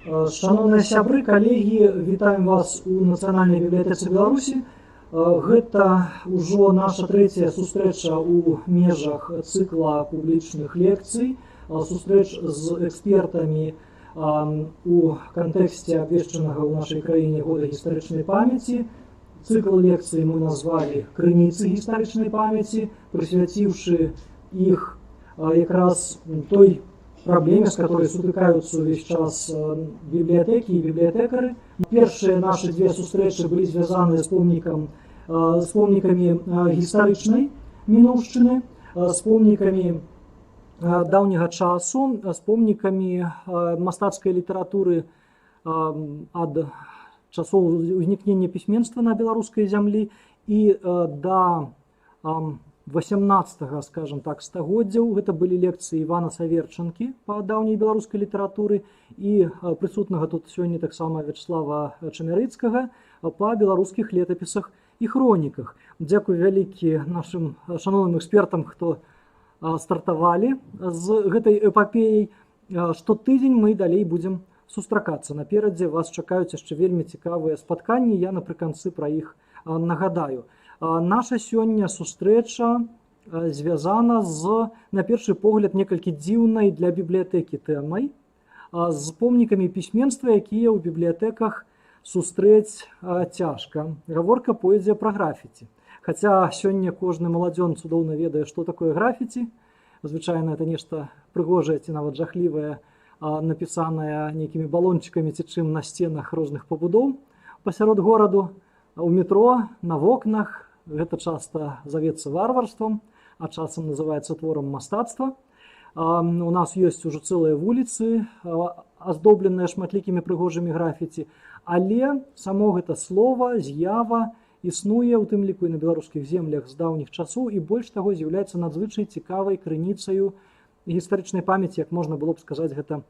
Шановныя сябры, калегі, вітаем вас у Нацыянальнай бібліятэцы Беларусі. Гэта ўжо наша трэцяя сустрэча ў межах цыкла публічных лекцый, сустрэч з экспертамі у кантэксце абвешчанага ў нашай краіне года гістарычнай памяці. Цыкл лекцый мы назвалі «Крыніцы гістарычнай памяці», прысвяціўшы іх якраз той проблеме, с которой сутыкаются весь час библиотеки и библиотекары. Первые наши две встречи были связаны с помниками гістарычнай мінуўшчыны, с помниками давнего часу, с помниками мастацкай литературы от часов узнікнення пісьменства на беларускай зямлі і до 18-го, скажем так, стагоддзяў. Гэта былі лекцыі Івана Саверчанкі па даўняй беларускай літаратуры і прысутнага тут сёння таксама Вячеслава Чамярыцкага па беларускіх летапісах і хроніках. Дзякуй вялікі нашым шановным экспертам, хто стартавалі з гэтай эпапеяй. Штотыдзень мы далей будзем сустракацца. Наперадзе вас чакаюць яшчэ вельмі цікавыя спатканні, я напрыканцы пра іх нагадаю. Наша сёння сустрэча звязана з, на першы погляд, некалькі дзіўнай для бібліятэкі тэмай, з помнікамі пісьменства, якія ў бібліятэках сустрэць цяжка. Гаворка пойдзе пра графіці. Хаця сёння кожны маладзён цудоўна ведае, што такое графіці. Звычайна это нешта прыгожае ці нават жахлівае, напісанае нейкімі балончыкамі ці чым на сценах розных пабудоў пасярод гораду, у метро, на вокнах. Гэта часта завецца варварствам, а часам называецца творам мастацтва. У нас ёсць ужо цэлыя вуліцы, аздобленыя шматлікімі прыгожымі графіці, але само гэта слова, з'ява існуе, у тым ліку і на беларускіх землях з даўніх часоў, і больш таго з'яўляецца надзвычай цікавай крыніцаю гістарычнай памяці, як можна было б сказаць гэта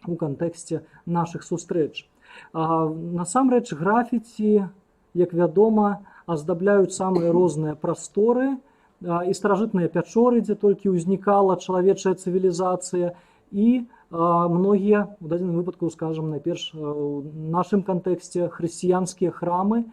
у кантэксце нашых сустрэч. Насамрэч, графіці, як вядома, аздабляюць самыя розныя прасторы і старажытныя пячоры, дзе толькі ўзнікала чалавечая цывілізацыя, і многія, у дадзеным выпадку, скажам, найперш у нашым кантэксце хрысціянскія храмы,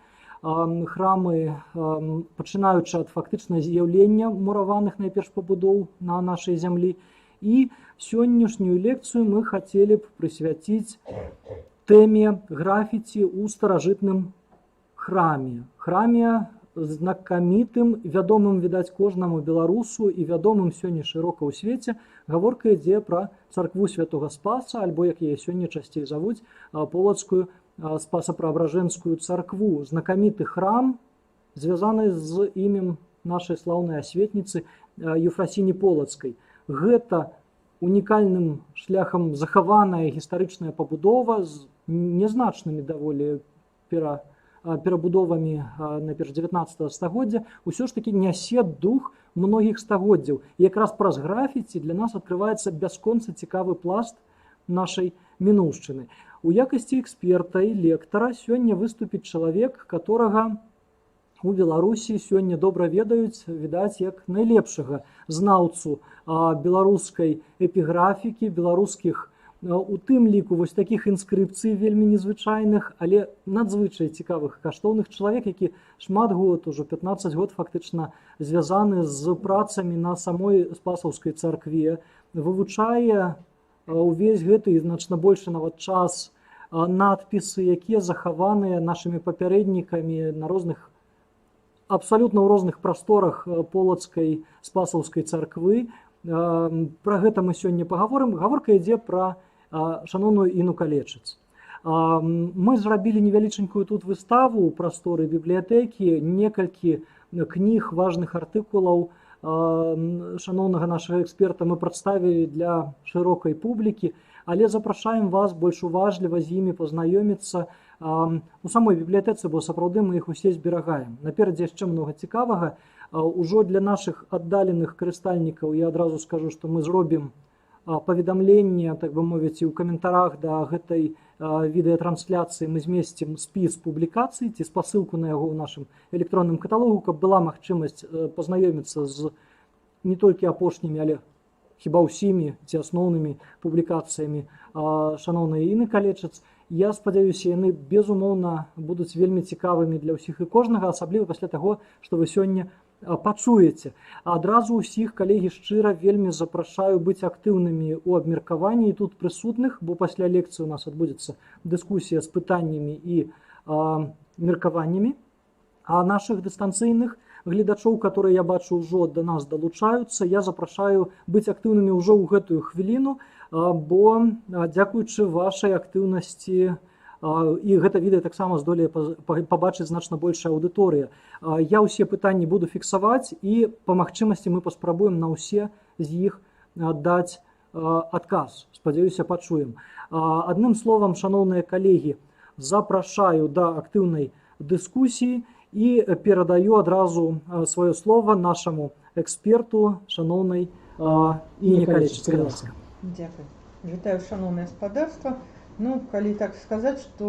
пачынаючы ад фактычна з'яўлення мураваных найперш пабудоў на нашай зямлі. І сённяшнюю лекцыю мы хацелі б прысвяціць тэме графіці ў старажытным храме знакамітым, вядомым, відаць, кожнаму беларусу і вядомым сёння шырока ў свеце. Гаворка ідзе пра царкву Святога Спаса, альбо, як яе сёння часцей завуць, полацкую Спаса-Преображэнскую царкву. Знакаміты храм, звязаны з імем нашай слаўнай асветніцы Ефрасіні Полацкай. Гэта унікальным шляхам захаваная гістарычная пабудова з нязначнымі даволі перабудовамі найперш 19 стагоддзя, усё ж такі нясе дух многіх стагоддзяў. І якраз праз графіці для нас адкрываецца бясконца цікавы пласт нашай мінуўшчыны. У якасці эксперта і лектара сёння выступіць чалавек, которага у Беларусі сёння добра ведаюць, відаць, як найлепшага знаўцу беларускай эпіграфікі, беларускіх, у тым ліку вось такіх інскрыпцый вельмі незвычайных, але надзвычай цікавых, каштоўных чалавек, які шмат год, ужо 15 год фактычна звязаны з працамі на самой Спасаўскай царкве, вывучае увесь гэты і значна большы нават час надпісы, якія захаваныя нашымі папярэднікамі на розных, абсалютна ў розных прасторах полацкай Спасаўскай царквы. Пра гэта мы сёння пагаворым. Гаворка ідзе пра шаноўную Іну Калечыц. Мы зрабілі невяліченькую тут выставу ў прасторы бібліятэкі, некалькі кніг, важных артыкулаў шаноўнага нашага эксперта мы прадставілі для шырокай публікі, але запрашаем вас больш уважліва з імі пазнаёміцца у самой бібліятэцы, бо сапраўды мы іх усе зберагаем. Наперадзе яшчэ многа цікавага. Ужо для нашых аддаленых карыстальнікаў я адразу скажу, што мы зробім паведамленне, так бы мовіць, і ў каментарах да гэтай відэатрансляцыі мы змесцім спіс публікацый ці спасылку на яго ў нашым электронным каталогу, каб была магчымасць пазнаёміцца з не толькі апошнімі, але хіба ўсімі ці асноўнымі публікацыямі шаноўнай Інны Калечыц. Я спадзяюся, яны безумоўна будуць вельмі цікавымі для ўсіх і кожнага, асабліва пасля таго, што вы сёння пачуеце. Адразу ўсіх, калегі, шчыра вельмі запрашаю быць актыўнымі ў абмеркаванні тут прысутных, бо пасля лекцыі у нас адбудзецца дыскусія з пытаннямі і меркаваннямі. А нашых дыстанцыйных гледачоў, которые, я бачу, ўжо да нас далучаюцца, я запрашаю быць актыўнымі ўжо ў гэтую хвіліну, бо дзякуючы вашай актыўнасці і гэта відэа таксама здолее пабачыць значна большая аўдыторыя. Я ўсе пытанні буду фіксаваць і па магчымасці мы паспрабуем на ўсе з іх даць адказ. Спадзяюся, пачуем. Адным словам, шаноўныя калегі, запрашаю да актыўнай дыскусіі і перадаю адразу сваё слова нашаму эксперту, шаноўнай Інне Калечыц. Дзякуй. Вітаю, шаноўнае гаспадарства. Ну, калі так сказаць, што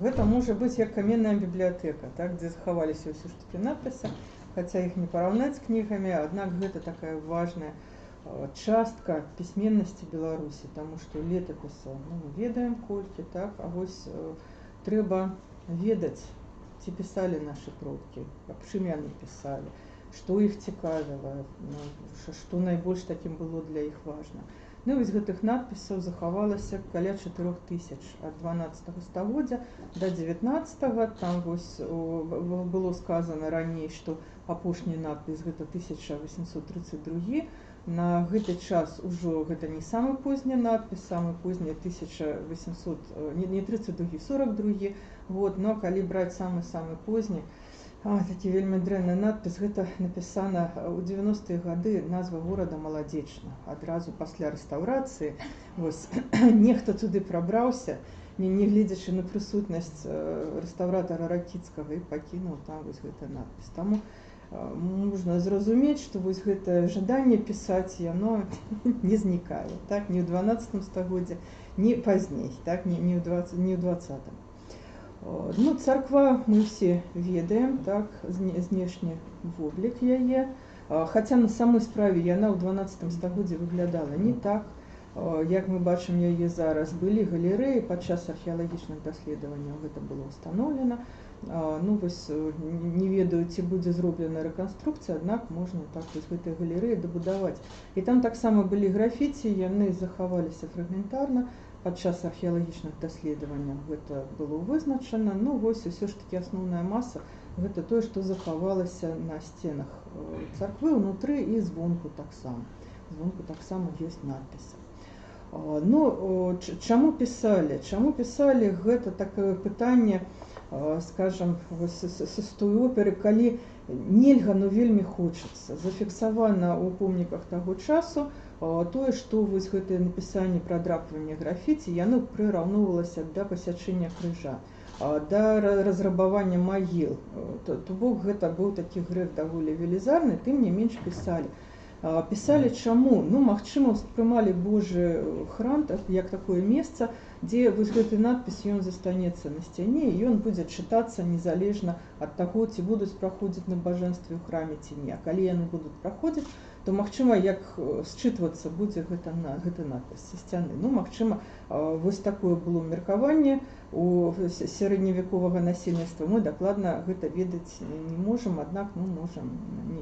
гэта можа быць як каменная бібліятэка, так, дзе захаваліся ўсе ж такі надпісы, хаця іх не параўнаць з кнігамі, аднак гэта такая важная частка пісьменнасці Беларусі, таму што летапісы, ну, мы ведаем колькі, так, а вось трэба ведаць, ці пісалі нашы продкі, аб чым яны пісалі, што іх цікавіла, што найбольш такім было для іх важна. Ну, вось гэтых надпісаў захавалася каля 4000 ад 12 стагоддзя да 19-го. Там вось было сказана раней, што апошні надпіс гэта 1832. На гэты час ужо гэта не самы позні надпіс, самы позні 1800, не 32, 42 год, но калі браць самы позні, такі вельмі дрэнны надпіс, гэта напісана ў 90-е гады назва горада Маладзечна. Адразу пасля рэстаўрацыі нехта туды прабраўся, не гледзячы на прысутнасць рэстаўратара Ракіцкага, і пакінуў там вось гэты надпіс. Таму можна зразумець, што вось гэтае жаданне пісаць, яно не знікае, так, ні ў 12 стагоддзі, ні пазней, так, ні ў 20-м. Ну, царква мы все ведаем, так, знешні воблік яе, хаця на самой справе яна ў 12 стагоддзі выглядала не так, як мы бачым яе зараз. Былі галерэі, падчас археалагічных даследаванняў гэта было ўстаноўлена. Ну, вось не ведаю, ці будзе зроблена рэканструкцыя, аднак можна так вось гэтыя галерэі дабудаваць. І там таксама былі графіці, яны захаваліся фрагментарна. Падчас археалагічных даследаванняў гэта было вызначана. Ну, вось усё ж такі асноўная маса гэта тое, што захавалася на сценах царквы ўнутры і звонку таксама. Звонку таксама ёсць надпісы. Ну, чаму пісалі? Чаму пісалі, гэта такое пытанне, скажам, з той оперы, калі нельга, но вельмі хочацца. Зафіксавана ў помніках таго часу тое, што вось гэтае напісанне, прадрапванне графіці, яно прыраўноўвалася да пасячэння крыжа, да разрабавання магіл. То бок гэта быў такі грэх даволі велізарны, тым не менш пісалі. Пісалі чаму? Ну, магчыма, успрымалі Божы храм як такое месца, дзе вось гэты надпіс, ён застанецца на сцяне, і ён будзе чытацца незалежна ад таго, ці будуць праходзіць набажэнствы ў храме ці не. А калі яны будуць праходзіць, то магчыма, як счытвацца будзе гэты надпіс са сцяны. Ну, магчыма, вось такое было меркаванне у сярэдневяковага насельніцтва. Мы дакладна гэта ведаць не можам, аднак мы можам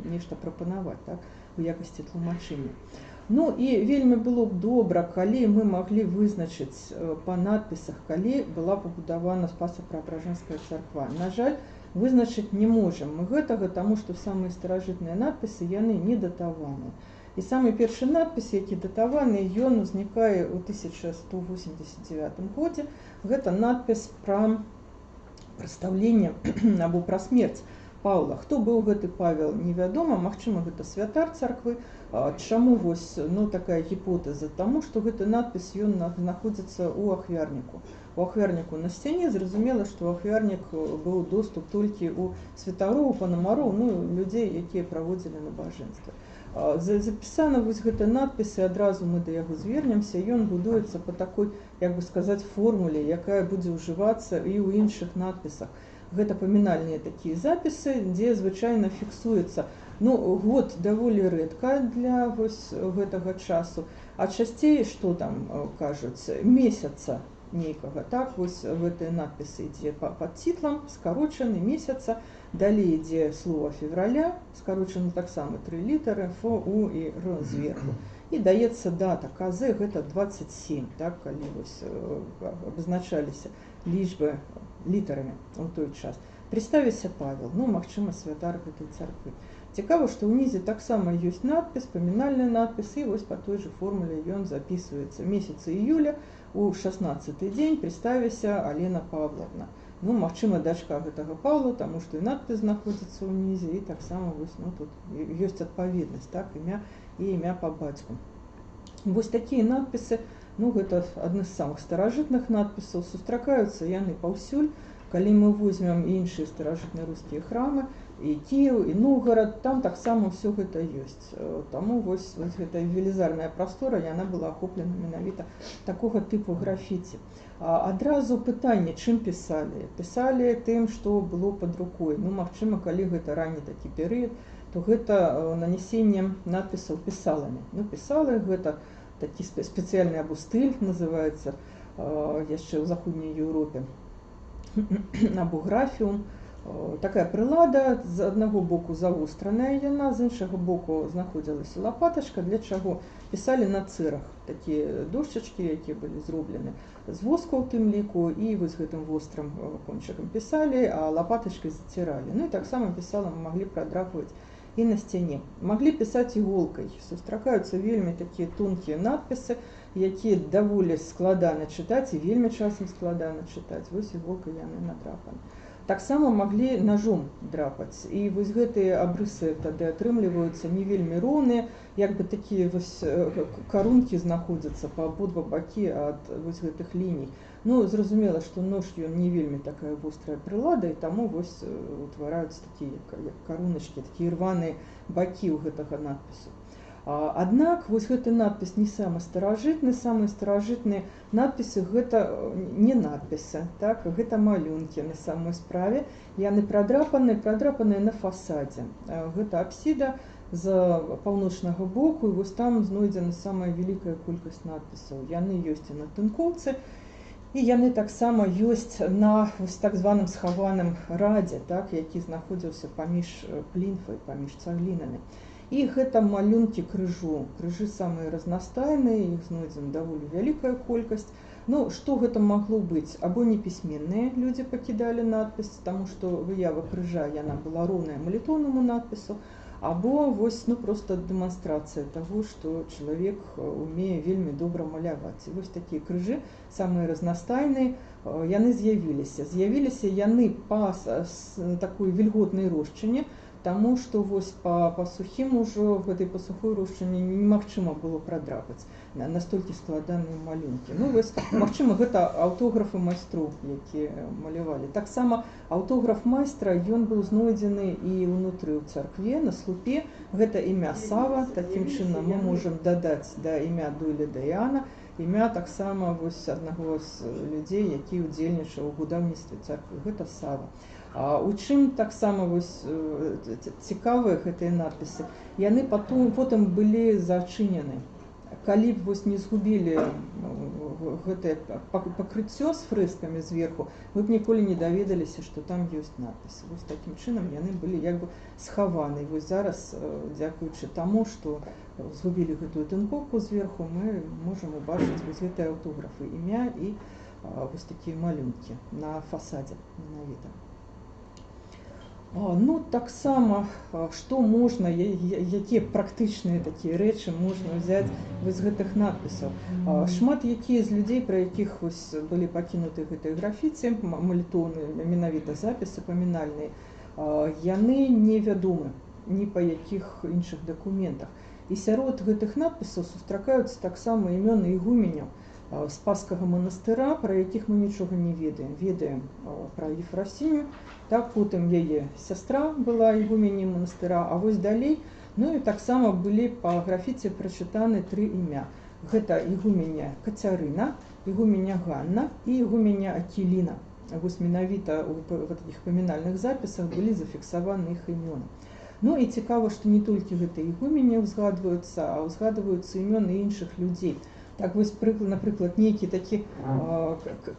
нешта прапанаваць, так, у якасці тлумачэння. Ну, і вельмі было б добра, калі мы маглі вызначыць па надпісах, калі была пабудавана Спаса-Преображэнская царква. На жаль, вызначыць не можам мы гэтага, таму што самыя старажытныя надпісы, яны не датаваны. І самы першы надпіс, які датаваны, ён узнікае ў 1189 годзе. Гэта надпіс пра прадстаўленне або пра смерць Паўла. Хто быў гэты Павел, невядома, магчыма, гэта святар царквы. Чаму вось, ну, такая гіпотэза? Таму што гэты надпіс, ён знаходзіцца ў ахвярніку. У ахвярніку на сцяне, зразумела, што ахвярнік быў доступ толькі ў святароў, панамароў, ну, людзей, якія праводзілі набажэнствы. Запісана вось гэты надпіс, і адразу мы да яго звернемся, ён будуецца па такой, як бы сказаць, формуле, якая будзе ўжывацца і ў іншых надпісах. Гэта памінальныя такія запісы, дзе звычайна фіксуецца год даволі рэдка для вось гэтага часу, а часцей, што там кажуць, месяца нейкага. Так, вось гэтыя надпісы ідзе пад цітлам, скарочаны месяца, далей ідзе слова февраля, скарочаны таксама 3 літары, Ф, У і Р зверху. І даецца дата КЗ, гэта 27, так, калі вось абазначаліся лічбы літарамі ў той час. Прыставіся Павел, магчыма, святар гэтай царквы. Цікава, што ўнізе таксама ёсць надпіс, памінальны надпіс, і вось па той жа формуле ён запісваецца. Месяца іюля у 16-й дзень прыставіся Алена Павловна. Магчыма, дачка гэтага Павла, таму што і надпіс знаходзіцца ўнізе, і таксама вось, тут ёсць адпаведнасць, так, імя і імя па бацьку. Вось такія надпісы, гэта адны з самых старажытных надпісаў, сустракаюцца яны паўсюль. Калі мы возьмем іншыя старажытныя рускія храмы, і Кіеў, і Новгарад, там таксама ўсё гэта ёсць. Таму вось гэтая велізарная прастора, яна была ахоплена менавіта такога тыпу графіці. Адразу пытанне, чым пісалі? Пісалі тым, што было пад рукой. Магчыма, калі гэта ранні такі перыяд, то гэта нанясенне надпісаў пісаламі. Пісалы гэта такі спецыяльны або стыль называецца яшчэ ў заходняй Еўропе, або графіум. Такая прылада, з аднаго боку завостраная яна, з іншага боку знаходзілася лапатачка, для чаго пісалі на цырах. Такія дошчачкі, якія былі зроблены з воску ў тым ліку, і вось гэтым вострым кончыкам пісалі, а лапатачкай заціралі. І таксама пісалам маглі прадрапваць і на сцяне. Маглі пісаць іголкай. Сустракаюцца вельмі такія тонкія надпісы, якія даволі складана чытаць і вельмі часам складана чытаць. Вось іголкай яны надрапаны. Таксама маглі ножом драпаць. І вось гэтыя абрысы тады атрымліваюцца не вельмі роўныя, як бы такія вось карункі знаходзяцца па абодва бакі ад вось гэтых ліній. Зразумела, што нож ён не вельмі такая вострая прылада, і таму вось утвараюцца такія як каруначкі, такія рваныя бакі ў гэтага надпісу. Аднак вось гэты надпіс не самы старажытны, самыя старажытныя надпісы гэта не надпісы, так, гэта малюнкі на самой справе. Яны прадрапаныя на фасадзе. Гэта апсіда з паўночнага боку, і вось там знойдзена самая вялікая колькасць надпісаў. Яны ёсць і на тынкоўцы, і яны таксама ёсць на вось так званым схаваным радзе, так, які знаходзіўся паміж плінфай, паміж цаглінамі. І гэта малюнкі крыжу. Крыжы самыя разнастайныя, іх знойдзена даволі вялікая колькасць. Што гэта магло быць? Або непісьменныя людзі пакідалі надпіс, таму што выява крыжа яна была роўная малітоўнаму надпісу, або вось проста дэманстрацыя таго, што чалавек умее вельмі добра маляваць. І вось такія крыжы, самыя разнастайныя, яны з'явіліся. З'явіліся яны па такой вільготнай рошчыне, таму што вось па сухім ужо гэтай пасухой рошчыне немагчыма было прадрапаць настолькі складаныя малюнкі. Вось, магчыма, гэта аўтографы майстроў, якія малявалі. Таксама аўтограф майстра, ён быў знойдзены і ўнутры ў царкве, на слупе. Гэта імя Сава, такім чынам мы можам дадаць да імя Дойліда Іана, імя таксама вось аднаго з людзей, які ўдзельнічаў у будаўніцтве царквы. Гэта Сава. У чым таксама цікавыя гэтыя надпісы? Яны потым былі зачынены. Калі б вось не згубілі гэтае пакрыццё з фрэскамі зверху, вы б ніколі не даведаліся, што там ёсць надпісы. Вось такім чынам яны былі як бы схаваны. Вось зараз, дзякуючы таму, што згубілі гэтую тынкоўку зверху, мы можам убачыць вось гэтыя аўтографы, імя і вось такія малюнкі на фасадзе менавіта. Таксама, што можна, якія практычныя такія рэчы можна ўзяць з гэтых надпісаў. Шмат якія з людзей, пра якіх былі пакінуты гэтыя графіці, малітоўныя, менавіта запісы памінальныя, яны невядомы ні па якіх іншых дакументах. І сярод гэтых надпісаў сустракаюцца таксама імёны ігуменяў Спасскага манастыра, пра якіх мы нічога не ведаем. Ведаем пра Ефрасіню, так, потым яе сястра была ігуменем манастыра, а вось далей, і таксама былі па графіці прачытаны 3 імя. Гэта ігуменя Кацярына, ігуменя Ганна і ігуменя Акіліна. вось менавіта ў такіх памінальных запісах былі зафіксаваны іх імёны. Ну і цікава, што не толькі гэта ігумене ўзгадваюцца, а ўзгадваюцца імёны іншых людзей. Так вось, напрыклад, нейкі такі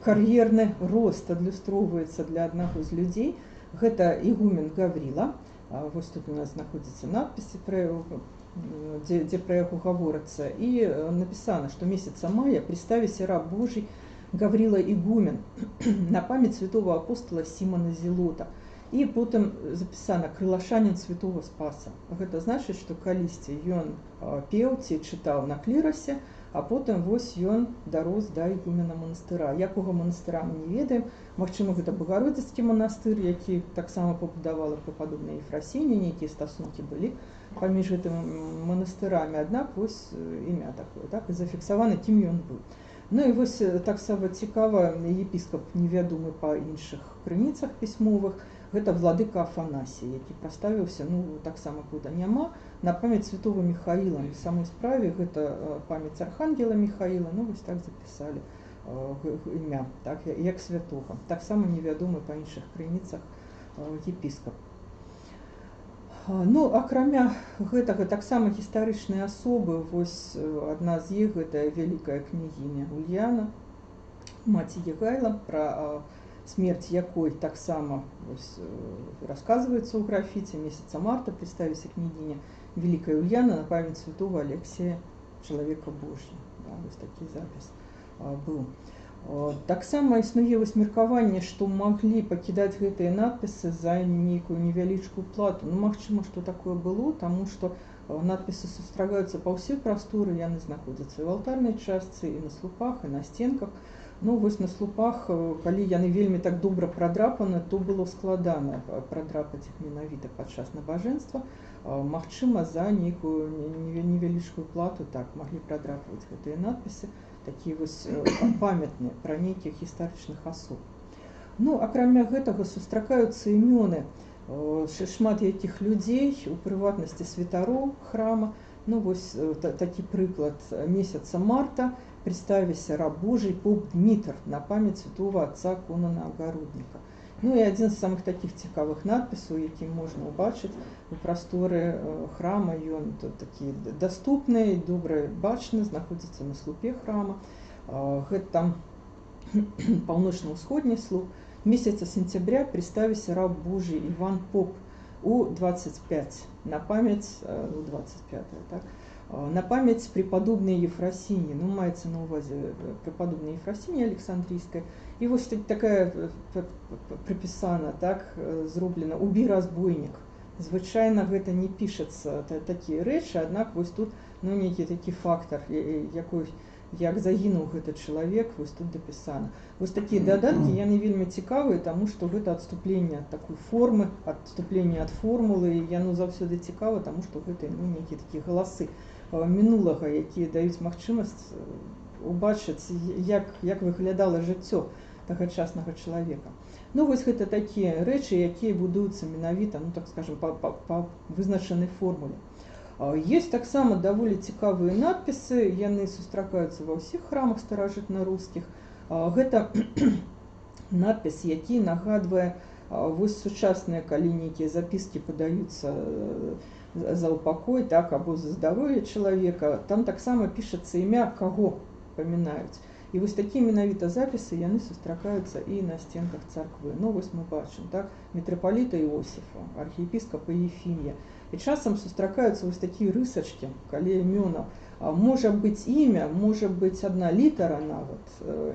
кар'ерны рост адлюстроўваецца для аднаго з людзей. Гэта ігумен Гавріла. Вось тут у нас знаходзіцца надпісы, дзе пра яго гаворыцца. І напісана, што месяца мая при ставісе раб Божий Гаврила игумен на память святого апостола Сімона Зелота. І потым запісана крылашанін святого Спаса. Гэта значыць, што калісьці ён пеў ці чытаў на клірасе, а потым вось ён дарос да ігумена манастыра. Якога манастыра мы не ведаем. Магчыма, гэта Багародзіцкі манастыр, які таксама пабудавала препадобная Ефрасінія, нейкія стасункі былі паміж гэтымі манастырамі. Аднак вось імя такое, так, і зафіксавана, кім ён быў. Ну і вось таксама цікава, епіскап невядомы па іншых крыніцах пісьмовых, гэта владыка Афанасій, які праставіўся, ну, таксама куда няма, на памяць святого Михаіла. На самой справе гэта памяць архангела Михаіла, ну, вось так запісалі імя, так, як святога. Таксама невядомы па іншых крыніцах епіскап. Ну, акрамя гэтага, таксама гістарычныя асобы, вось адна з іх, гэта вялікая княгіня Ульяна, маці Егайла, пра смерць якой таксама расказваецца ў графіце месяца марта, представіся княгіня Великая Ульяна на памяць святого Алексея, чалавека Божья. Да, вось такі запіс быў. Таксама існуе вось меркаванне, што маглі пакідаць гэтыя надпісы за нейкую невялічкую плату. Ну, магчыма, што такое было, таму што надпісы сустрагаюцца па ўсёй прасторы, яны знаходзяцца і ў алтарнай частцы, і на слупах, і на стенках. Ну, вось на слупах, калі яны вельмі так добра прадрапаны, то было складана прадрапаць іх менавіта падчас набажэнства. Магчыма, за нейкую невялічкую плату так маглі прадрапваць гэтыя надпісы, такія вось памятныя пра нейкіх гістарычных асоб. Ну, акрамя гэтага сустракаюцца імёны шмат якіх людзей, у прыватнасці святароў храма. Ну, вось такі прыклад месяца марта представіся раб Божий поп Дмітр на памяць святого отца Конана Огородника. Ну і адзін з самых такіх цікавых надпісаў, які можна ўбачыць у прасторы храма, ён такі даступны, добра бачны, знаходзіцца на слупе храма. Гэта паўночна-ўсходні слуп. Месяца сентября представіся раб Божий Іван Поп у 25 на памяць, 25, так, на памяць преподобной Ефросиньи, ну, маецца на увазе преподобная Ефросинья Александрийская. І вось такая припісана, так, зроблена «Убі разбойнік». Звычайна гэта не пішацца такія рэчы, аднак вось тут, ну, нейкі такі фактар, як загінуў гэты чалавек, вось тут дапісана. Вось такія дадаткі, яны вельмі цікавыя, таму што гэта адступленне ад такой формы, адступленне ад формулы, і яно заўсёды цікава, таму што гэта, ну, нейкія такія галасы мінулага, якія даюць магчымасць убачыць, як выглядала жыццё тагачаснага чалавека. Ну, вось гэта такія рэчы, якія будуюцца менавіта, ну, так скажем, па вызначанай формуле. Ёсць таксама даволі цікавыя надпісы, яны сустракаюцца ва ўсіх храмах старажытна-рускіх. Гэта надпіс, які нагадвае вось сучасныя, калі нейкія запіскі падаюцца за упакой, так, або за здароўе чалавека, там таксама пішацца імя, каго памінаюць. І вось такія менавіта запісы, яны сустракаюцца і на стенках царквы. Ну, вось мы бачым, так, мітрапаліта Іосіфа, архіепіскапа Ефімія. І часам сустракаюцца вось такія рысачкі, калі імёна. Можа быць імя, можа быць адна літара нават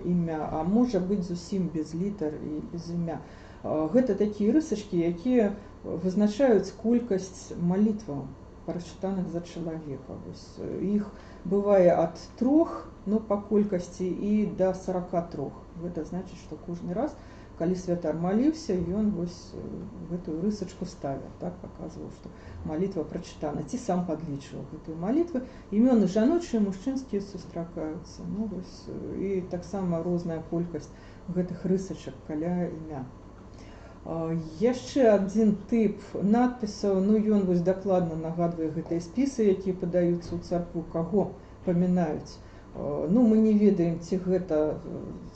імя, а можа быць зусім без літар і без імя. Гэта такія рысачкі, якія вызначаюць колькасць малітваў, прачытаных за чалавека. Іх бывае ад 3, ну, па колькасці, і да 43. Гэта значыць, што кожны раз, калі святар маліўся, ён вось гэтую рысачку ставіў, так, паказваў, што малітва прачытана, ці сам падлічваў гэтую малітву. Імёны жаночыя, мужчынскія сустракаюцца. Ну, вось, і таксама розная колькасць гэтых рысачак каля імя. Яшчэ адзін тып надпісаў, ну, ён вось дакладна нагадвае гэтыя спісы, якія падаюцца ў царкву, каго памінаюць Ну, мы не ведаем, ці гэта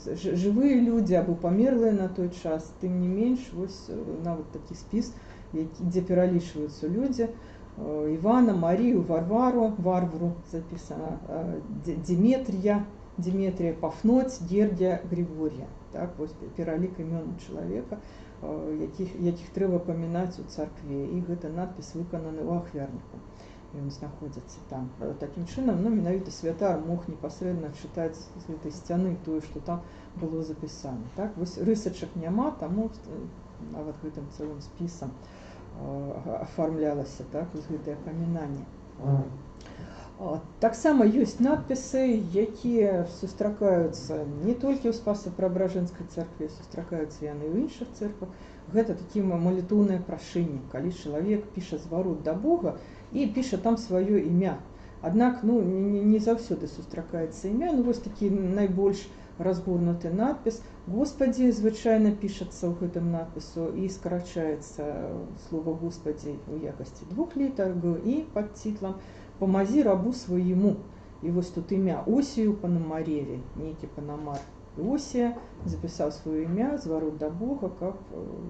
жывыя людзі або памерлыя на той час. Тым не менш, вось нават такі спіс, дзе пералічваюцца людзі: Івана, Марію, Варвару запісана, Дмітрія, Пафноць, Гергія, Григорія. Так, вось пералік імён чалавека, якіх трэба памінаць у царкве. І гэта надпіс выкананы ў ахвярніку. Ён знаходзіцца там. Такім чынам, ну, менавіта святар мог непасрэдна чытаць з гэтай сцяны тое, што там было запісана. Так, вось рысачак няма, таму нават гэтым цэлым спісам аформлялася, так, вось гэтае памінанне. Таксама ёсць надпісы, якія сустракаюцца не толькі ў Спаса-Преображэнскай царкве, сустракаюцца яны ў іншых церквах. Гэта такі малітоўнае прашэнне, калі чалавек піша зварот да Бога і піша там сваё імя. Аднак, ну, не заўсёды сустракаецца імя, ну, вось такі найбольш разгорнуты надпіс. Господі звычайна пішацца ў гэтым надпісу і скарачаецца слова Господі ў якасці 2 літар Г і пад цітлам «Помазі рабу свайму». І вось тут імя Осію Пономареві, нейкі Панамар Осія запісаў сваё імя, зварот да Бога, каб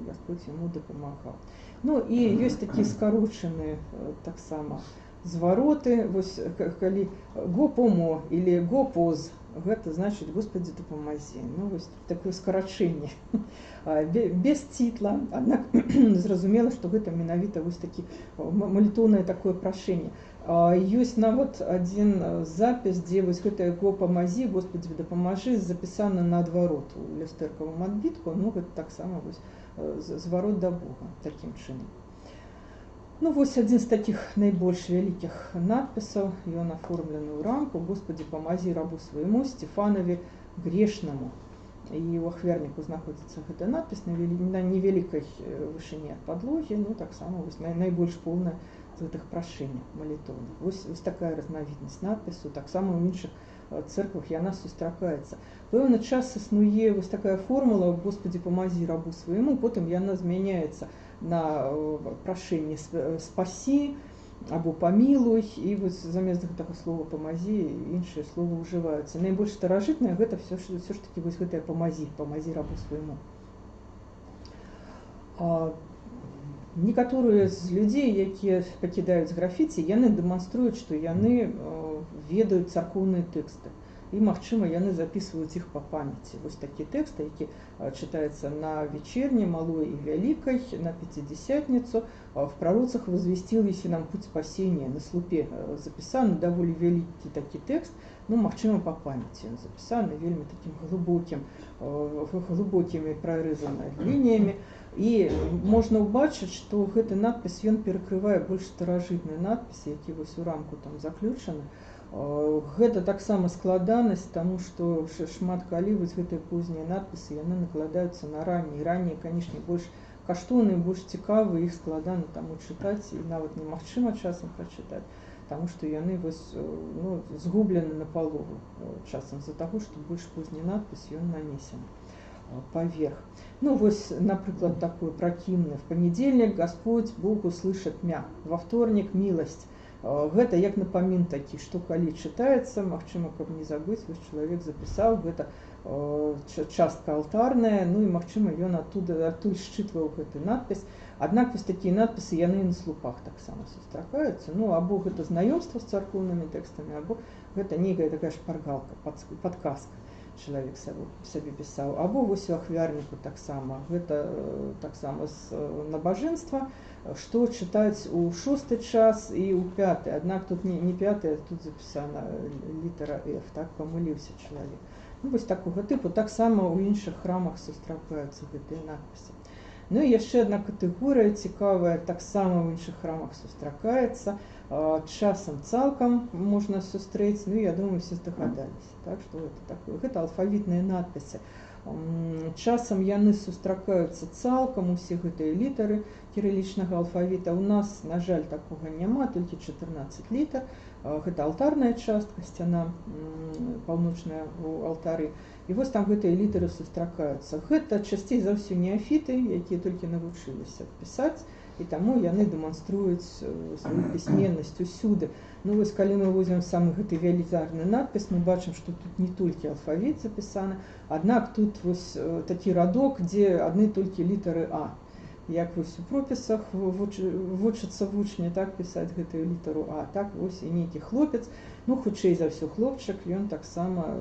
Господь яму дапамагаў. Ну і ёсць такія скарочаныя таксама звароты. Вось калі «Гопомо» или «Гопоз», гэта значыць «Господи, дапамазі». Ну, вось такое скарачэнне без цітла. Аднак зразумела, што гэта менавіта вось такі малітоўнае такое прашэнне. Ёсць нават адзін запіс, дзе вось гэтае «Гопамазі», «Господи, дапамажы» запісана наадварот у люстэркавым адбітку. Ну, гэта таксама вось зварот да Бога такім чынам. Ну, вось адзін з такіх найбольш вялікіх надпісаў, ён аформлены ў рамку: «Господи, памазі рабу свайму Стефанові грешнаму». І ў ахвярніку знаходзіцца гэты надпіс на невялікай вышыні ад падлогі, ну, таксама вось найбольш поўная з гэтых прашэнняў малітоўных. Вось такая разнавіднасць надпісу, таксама ў іншых церквах яна сустракаецца. Пэўны час існуе вось такая формула «Господи, памазі рабу свайму», потым яна змяняецца на прашэнне «спасі» або «памілуй», і вось замест гэтага слова «памазі» іншыя словы ўжываюцца. Найбольш старажытнае гэта все ж такі вось гэтае «памазі», «памазі рабу свайму». Некаторыя з людзей, якія пакідаюць графіці, яны дэманструюць, што яны ведаюць царкоўныя тэксты. І, магчыма, яны запісваюць іх па памяці. Вось такі тэкст, які чытаецца на вечерне, малой і вялікай, на Пятидесятніцу. В пророцах возвестил еси нам путь спасения. На слупе запісаны даволі вялікі такі тэкст. Ну, магчыма, па памяці ён запісаны вельмі такім глыбокімі прорызанымі лініямі. І можна ўбачыць, што гэты надпіс ён перакрывае больш старажытны надпіс, які вось у рамку там заключаны. Гэта таксама складанасць, таму што шмат калі вось гэтыя познія надпісы яны накладаюцца на раннія. Раннія, канешне, больш каштоўныя, больш цікавыя, іх складана таму чытаць і нават немагчыма часам прачытаць, таму што яны вось, ну, згублены напалову часам з-за таго, што больш позні надпіс ён нанесены паверх. Ну, вось, напрыклад, такое пракімнае: «В понедельник Господь Бог услышит мя, во вторник милость». Гэта як напамін такі, што калі чытаецца, магчыма, каб не забыць, вось чалавек запісаў, гэта частка алтарная, ну і магчыма, ён адтуль счытваў гэты надпіс. Аднак вось такія надпісы яны і на слупах таксама сустракаюцца. Ну, або гэта знаёмства з царкоўнымі тэкстамі, або гэта нейкая такая шпаргалка, падказка чалавек сабе пісаў. Або вось у ахвярніку таксама. Гэта таксама з набажэнства, што чытаць у 6-й час і ў 5-й. Аднак тут не 5-й, а тут запісана літара F, так, памыліўся чалавек. Ну, вось такога тыпу. Таксама ў іншых храмах сустракаюцца гэтыя надпісы. Ну і яшчэ адна катэгорыя цікавая, таксама ў іншых храмах сустракаецца. Часам цалкам можна сустрэць, ну, я думаю, все здагадаліся, так, што гэта такое. Гэта алфавітныя надпісы. Часам яны сустракаюцца цалкам, усе гэтыя літары кірылічнага алфавіта. У нас, на жаль, такога няма, толькі 14 літар. Гэта алтарная частка, сцяна паўночная ў алтары. І вось там гэтыя літары сустракаюцца. Гэта часцей за ўсё неафіты, якія толькі навучыліся пісаць. і таму яны дэманструюць сваю пісьменнасць усюды. Ну вось калі мы возьмем самы гэты велізарны надпіс, мы бачым, што тут не толькі алфавіт запісаны, аднак тут вось такі радок, дзе адны толькі літары А. Як вось у пропісах вучыцца вучні так пісаць гэтую літару А, так вось і нейкі хлопец, ну хутчэй за ўсё хлопчык, ён таксама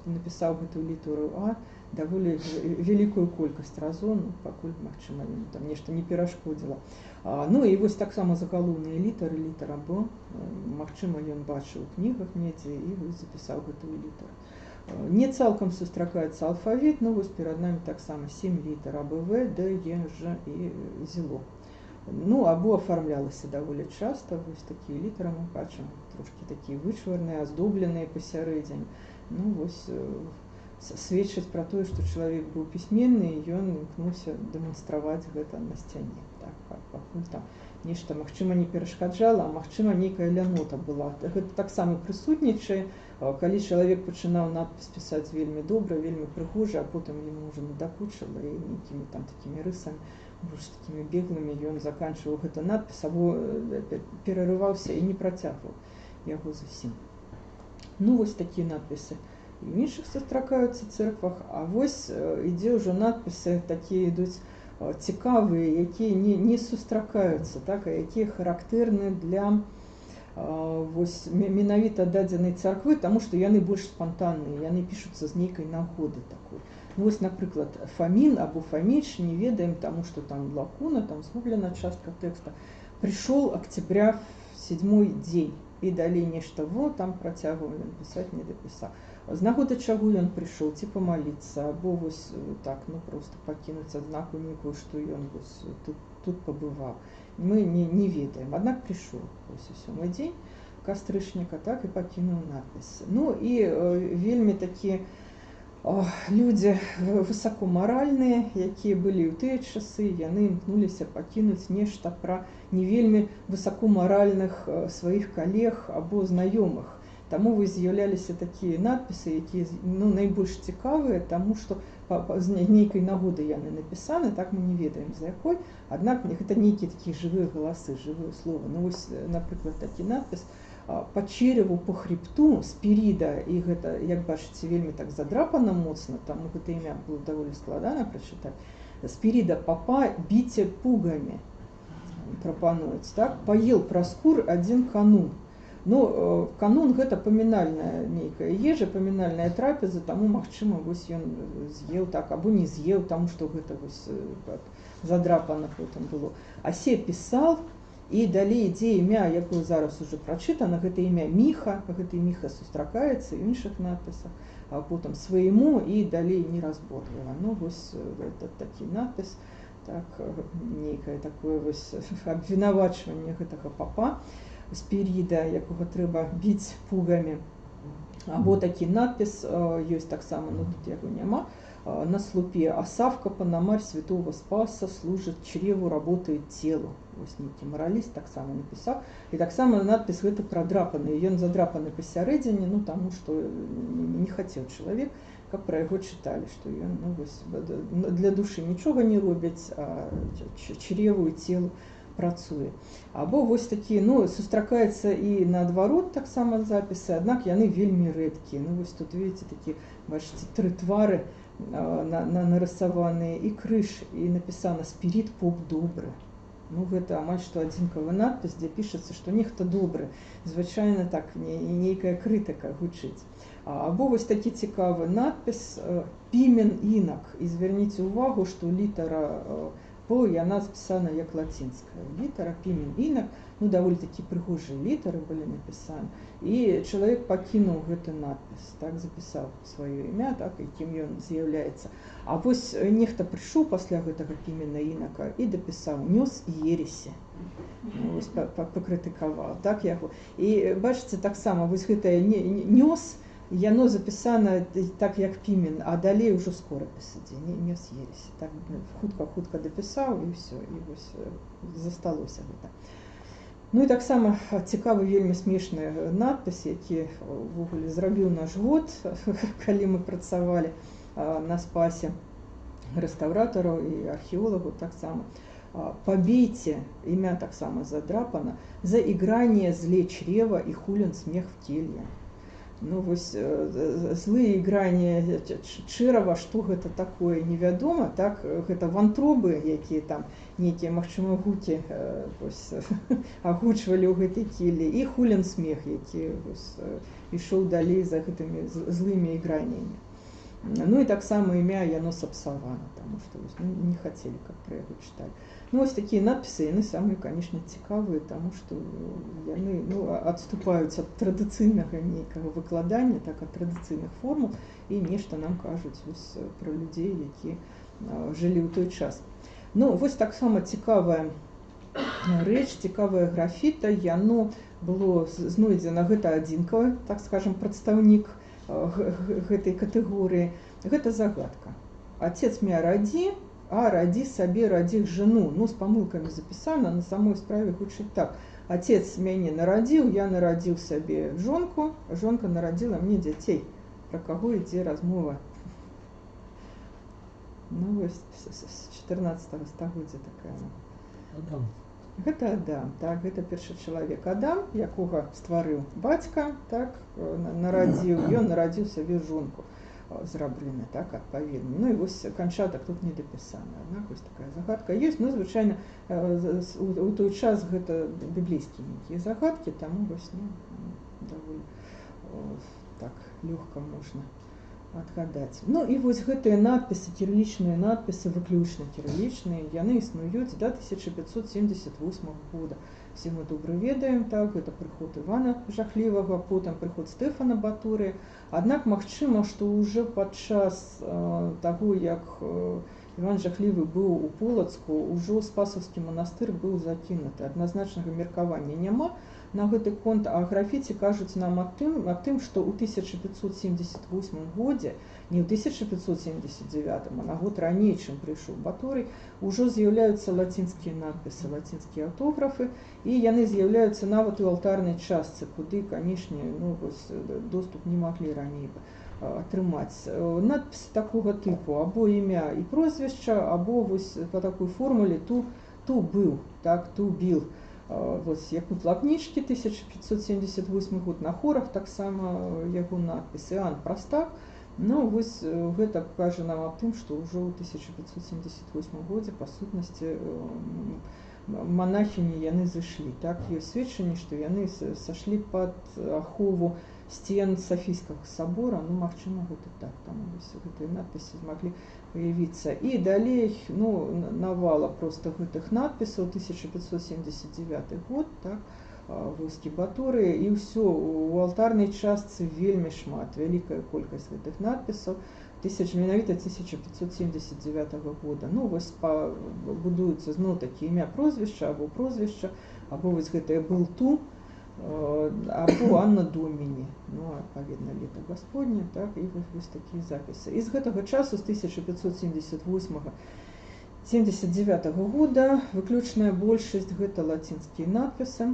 напісаў гэтую літару А даволі вялікую колькасць разоў, ну, пакуль, магчыма, там нешта не перашкодзіла. Ну і вось таксама загалоўныя літары, літара Б, магчыма, ён бачыў у кнігах недзе і вось запісаў гэтую літару. Не цалкам сустракаецца алфавіт, но вось перад намі таксама 7 літар А, Б, В, Д, Е, Ж і зіло. Ну, або афармлялася даволі часта, вось такія літары мы бачым, трошкі такія вычварныя, аздобленыя пасярэдзіне. Ну, вось сведчыць пра тое, што чалавек быў пісьменны, і ён імкнуўся дэманстраваць гэта на сцяне. Так, пакуль там нешта, магчыма, не перашкаджала, а магчыма, нейкая лянота была. Гэта таксама прысутнічае, калі чалавек пачынаў надпіс пісаць вельмі добра, вельмі прыгожа, а потым яму ўжо надакучыла і нейкімі там такімі рысамі, больш такімі беглымі ён заканчваў гэты надпіс, або перарываўся і не працягваў яго зусім. Ну, вось такія надпісы і ў іншых сустракаюцца цэрквах, а вось ідзе ўжо надпісы такія ідуць цікавыя, якія не сустракаюцца, так, а якія характэрны для вось менавіта дадзенай царквы, таму што яны больш спантанныя, яны пішуцца з нейкай нагоды такой. Ну вось, напрыклад, Фамін або Фаміч, не ведаем, таму што там лакуна, там згублена частка тэкста. Пришёл октября 7-й дзень, і далей нешта, вот там працягваў ён пісаць, не дапісаў. З нагоды чаго ён прыйшоў, ці памаліцца, або вось так, ну проста пакінуць адзнаку нейкую, што ён вось тут пабываў. Мы не ведаем, аднак прыйшоў вось у 7-й дзень кастрычніка, так, і пакінуў надпіс. Ну і вельмі такія людзі высокамаральныя, якія былі ў тыя часы, яны імкнуліся пакінуць нешта пра не вельмі высокамаральных сваіх калег або знаёмых. Таму вы з'яўляліся такія надпісы, якія найбольш цікавыя, таму што з нейкай нагоды яны напісаны, так мы не ведаем за якой, аднак гэта нейкія такія жывыя галасы, жывыя словы. Ну вось, напрыклад, такі надпіс по череву, по хребту Спіріда, і гэта, як бачыце, вельмі так задрапана моцна, таму гэта імя было даволі складана прачытаць. Спіріда папа біце пугамі прапануецца, так? Паел праскур адзін канун. Ну, канун гэта памінальная нейкая ежа, памінальная трапеза, таму, магчыма, вось ён з'еў так, або не з'еў, таму што гэта вось задрапана потым было. Асе пісаў, і далей ідзе імя, якое зараз уже прачытана, гэта імя Міха, гэты Міха сустракаецца ў іншых надпісах, а потым свайму і далей неразборліва. Ну, вось такі надпіс, так, нейкае такое вось абвінавачванне гэтага папа Спіріда, якога трэба біць пугамі. Або такі надпіс ёсць таксама, ну тут яго няма, на слупе «Асавка, панамарь святого Спаса, служит чреву, работает телу». Вось нейкі мараліст таксама напісаў. І таксама надпіс гэта прадрапаны. Ён задрапаны пасярэдзіне, ну таму што не хацеў чалавек, каб пра яго чыталі, што ён для душы нічога не робіць, а чреву і целу працуе. Або вось такія, ну, сустракаецца і наадварот таксама запісы, аднак яны вельмі рэдкія. Ну, вось тут, видите, такі, бачыце, 3 твары нарысаваныя і крыж, і напісана «Спірід поп добры». Ну, гэта амаль што адзінкавы надпіс, дзе пішацца, што нехта добры. Звычайна так, нейкая крытыка гучыць. Або вось такі цікавы надпіс «Пімен інак». І звярніце ўвагу, што літара П, яна запісана як лацінская літара, пімен інак, ну, даволі такі прыгожыя літары былі напісаны. І чалавек пакінуў гэты надпіс, так, запісаў сваё імя, так, якім ён з'яўляецца. А вось нехта прыйшоў пасля гэтага пімена інака і дапісаў «Нёс ересі». Вось пакрытыкаваў, так, яго. І бачыце, таксама, вось гэтае «нёс», яно запісана так, як пімен, а далей ужо скоропіс ідзе, «Нёс ересі». Так, хутка дапісаў, і ўсё, і вось засталося гэта. Ну і таксама цікавы, вельмі смешны надпіс, які ўвогуле зрабіў наш год, калі мы працавалі на Спасе, рэстаўратараў і археолагаў таксама. побейте, імя таксама задрапана, за ігранне зле чрева і хулен смех в теле. Ну вось злые ігранне чэрава, што гэта такое, невядома, так, гэта вантробы, якія там нейкія, магчыма, гукі агучвалі ў гэтай кіллі, і хулен смех, які ішоў далей за гэтымі злымі іграннямі. Ну і таксама імя яно сапсавана, таму што не хацелі, каб пра яго чыталі. Ну, вось такія надпісы, яны самыя, канешне, цікавыя, таму што яны адступаюць ад традыцыйнага нейкага выкладання, так, ад традыцыйных формул, і нешта нам кажуць пра людзей, якія жылі ў той час. Ну, вось таксама цікавая рэч, цікавае графіта, яно было знойдзена, гэта адзінкавы, так скажам, прадстаўнік гэтай катэгорыі. Гэта загадка. Отец меня роди, а роди себе, роди жену. Ну, с помылками записано, на самой справе хутчэй так. Отец мяне народил, я народил себе жонку, жонка народила мне дзяцей. Про кого ідзе размова? Ну, вось з 14 стагоддзя такая. Адам. Гэта Адам, так, гэта першы чалавек Адам, якога стварыў бацька, так, нарадзіў, ён нарадзіў сабе жонку з рабрыны, так, адпаведна. Ну і вось канчатак тут не дапісаны, аднак вось такая загадка ёсць, ну, звычайна, у той час гэта біблейскія нейкія загадкі, таму вось, даволі так лёгка можна адгадаць. Ну і вось гэтыя надпісы, кірылічныя надпісы, выключна кірылічныя, яны існуюць да 1578 года. Все мы добра ведаем, так, гэта прыход Івана Жахлівага, потым прыход Стэфана Баторыя. Аднак магчыма, што ўжо падчас таго, як Іван Жахлівы быў у Полацку, ўжо Спасаўскі манастыр быў закінуты. Адназначнага меркавання няма на гэты конт, а графіці кажуць нам аб тым, што ў 1578 годзе, не ў 1579, а на год раней, чым прыйшоў Баторый, ужо з'яўляюцца лацінскія надпісы, лацінскія аўтографы, і яны з'яўляюцца нават у алтарнай частцы, куды, канешне, доступ не маглі раней атрымаць. Надпісы такога тыпу, або імя і прозвішча, або вось па такой формуле ту быў, так, ту біл. Вось як у платнічкі 1578 год, на хорах таксама яго надпіс Іоанн Прастак. Ну вось гэта кажа нам аб тым, што ўжо ў 1578 годзе па сутнасці монахіні яны зышлі. Так, ёсць сведчанне, што яны сашлі пад ахову сцен Сафійскага сабора, ну, магчыма, гэта так, там вось гэтыя надпісы змаглі выявіцца. І далей, ну, навала проста гэтых надпісаў, 1579 год, так, войскі Баторыя, і ўсё, у алтарнай частцы вельмі шмат, вялікая колькасць гэтых надпісаў, менавіта 1579 года. Ну, вось будуецца зноў такі імя прозвішча, або вось гэтае был ту, або Анна Доміні, ну, адпаведна, лета Гасподня, так, і вось такія запісы. І з гэтага часу, з 1578-79 года, выключная большасць гэта лацінскія надпісы,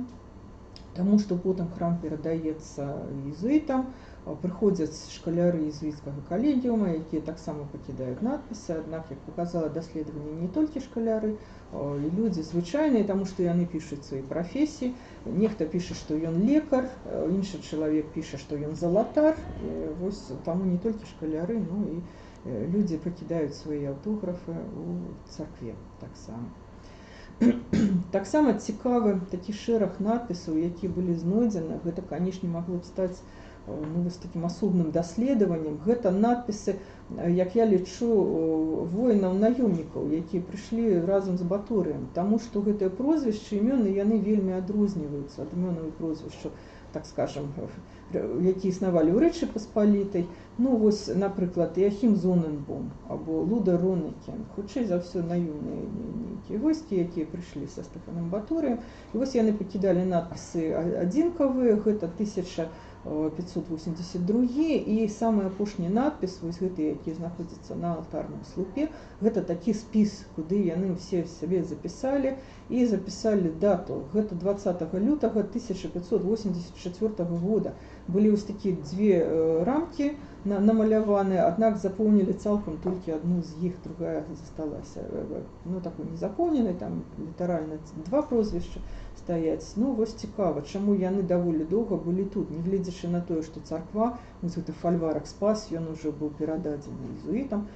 таму што потым храм перадаецца езуітам, прыходзяць шкаляры езуіцкага калегіума, якія таксама пакідаюць надпісы, аднак, як паказала даследаванне, не толькі шкаляры, і людзі звычайныя, таму што яны пішуць свае прафесіі. Нехта піша, што ён лекар, іншы чалавек піша, што ён залатар. Вось таму не толькі шкаляры, ну і людзі пакідаюць свае аўтографы ў царкве таксама. Таксама цікавы такі шэраг надпісаў, якія былі знойдзены, гэта, канешне, магло б стаць вось такім асобным даследаваннем. Гэта надпісы, як я лічу, воінаў-наёмнікаў, якія прыйшлі разам з Баторыем, таму што гэтыя прозвішчы, імёны, яны вельмі адрозніваюцца ад імёнаў і прозвішчаў, так скажам, які існавалі ў Рэчы Паспалітай. Ну, вось, напрыклад, Іахім Зоненбом або Луда Ронекен, хутчэй за ўсё наёмныя нейкія войскі, якія прыйшлі са Стэфанам Баторыем. І вось яны пакідалі надпісы адзінкавыя, гэта 1582, і самы апошні надпіс, вось гэты, які знаходзіцца на алтарным слупе, гэта такі спіс, куды яны ўсе сабе запісалі, і запісалі дату. Гэта 20 лютага 1584 года. Былі вось такія дзве рамкі, намаляваныя, аднак запоўнілі цалкам толькі адну з іх, другая засталася ну такой незапоўненай, там літаральна два прозвішча стаяць. Ну вось цікава, чаму яны даволі доўга былі тут, нягледзячы на тое, што царква, вось гэты фальварак спас, ён ужо быў перададзены езуітам,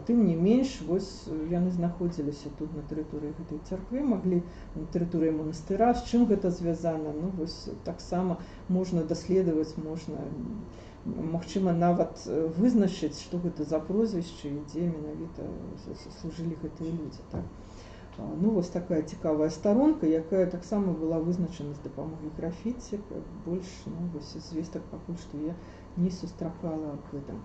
тым не менш вось яны знаходзіліся тут на тэрыторыі гэтай царквы, маглі на тэрыторыі манастыра. З чым гэта звязана? Ну вось таксама можна даследаваць, можна магчыма нават вызначыць, што гэта за прозвішчы і дзе менавіта служылі гэтыя людзі. Так? Ну вось такая цікавая старонка, якая таксама была вызначана з дапамогай графіці. Больш ну, вось звестак пакуль што я не сустракала аб гэтым.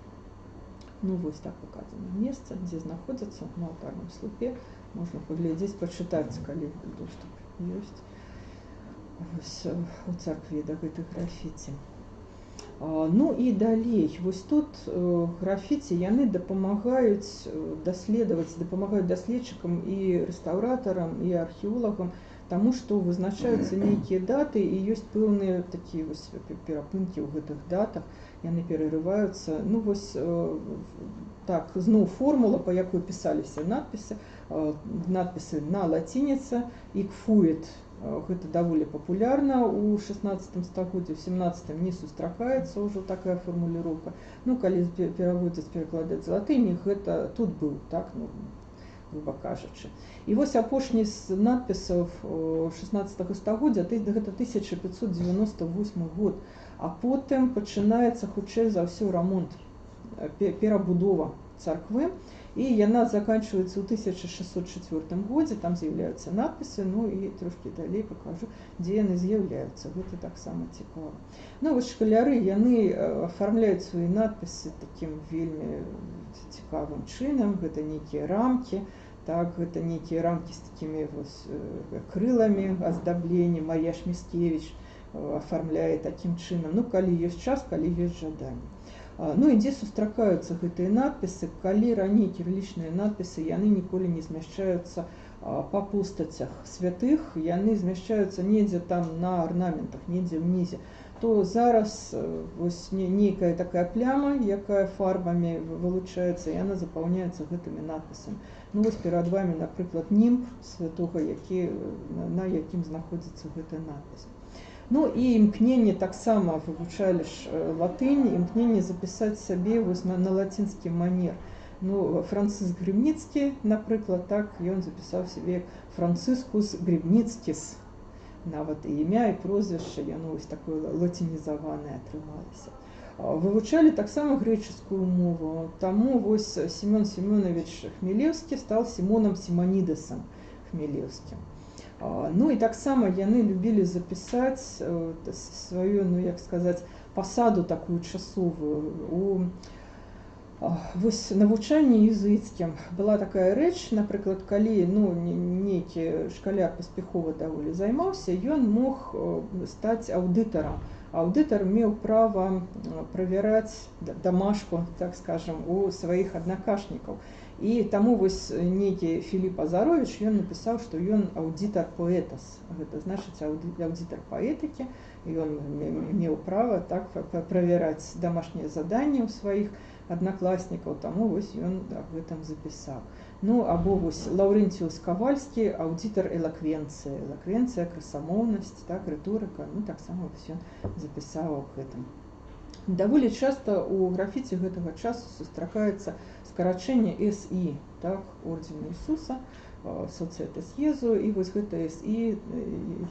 Ну вось так паказана месца, дзе знаходзіцца на алтарным слупе. Можна паглядзець, пачытаць, калі доступ ёсць вось у царкве да гэтых графіці. Ну і далей, вось тут графіці яны дапамагаюць даследаваць, дапамагаюць даследчыкам і рэстаўратарам, і археолагам, таму што вызначаюцца нейкія даты і ёсць пэўныя такія вось перапынкі ў гэтых датах, яны перарываюцца. Ну вось так, зноў формула, па якой пісаліся надпісы, надпісы на лацініцы, ікфует. Гэта даволі папулярна ў 16 стагоддзі, у 17 не сустракаецца ўжо такая фармуліроўка. Ну, калі пераводзяць, перакладаць з латыні, гэта тут быў, так, ну, груба кажучы. І вось апошні з надпісаў 16 стагоддзя, гэта 1598 год, а потым пачынаецца хутчэй за ўсё рамонт, перабудова царквы. І яна заканчивается ў 1604 годзе, там з'яўляюцца надпісы, ну і трошкі далей пакажу, дзе яны з'яўляюцца. Гэта таксама цікава. Ну вось шкаляры, яны афармляюць свае надпісы такім вельмі цікавым чынам. Гэта нейкія рамкі, так, гэта нейкія рамкі з такімі вось крыламі, аздабленнем. Марія Шміскевіч афармляе такім чынам. Ну, калі ёсць час, калі ёсць жаданне. Ну і дзе сустракаюцца гэтыя надпісы, калі раней кірылічныя надпісы, яны ніколі не змяшчаюцца па постацях святых, яны змяшчаюцца недзе там на арнаментах, недзе ўнізе, то зараз вось нейкая такая пляма, якая фарбамі вылучаецца, і яна запаўняецца гэтымі надпісамі. Ну вось перад вами, напрыклад, німб святога, на якім знаходзіцца гэты надпіс. Ну і імкненне таксама вывучалі ж латынь, імкненне запісаць сабе вось на лацінскі манер. Ну, Францыск Грыбніцкі, напрыклад, так, ён запісаў сабе Францыскус Грыбніцкіс. Нават і імя, і прозвішча, яно вось такое лацінізаванае атрымалася. Вывучалі таксама грэчаскую мову, таму вось Семён Семёнович Хмелевскі стаў Сімонам Сіманідасам Хмелевскім. Ну і таксама яны любілі запісаць сваю, ну як сказаць, пасаду такую часовую. У вось навучанні езуіцкім была такая рэч, напрыклад, калі ну, нейкі шкаляр паспяхова даволі займаўся, ён мог стаць аўдытарам. Аўдытар меў права правяраць дамашку, так скажам, у сваіх аднакашнікаў. І таму вось нейкі Філіп Азаровіч, ён напісаў, што ён аўдытар поэтас. Гэта значыць аўдытар паэтыкі, ён меў права так правяраць дамашнія заданні ў сваіх аднакласнікаў, таму вось ён аб гэтым запісаў. Ну, або вось Лаўрэнціус Кавальскі, аўдытар элаквенцыі. Элаквенцыя, красамоўнасць, так, рыторыка, ну, таксама вось ён запісаў аб гэтым. Даволі часта у графіці гэтага часу сустракаецца скарачэнне СІ, так, ордзену Ісуса, Соцетес Езу, і вось гэта СІ,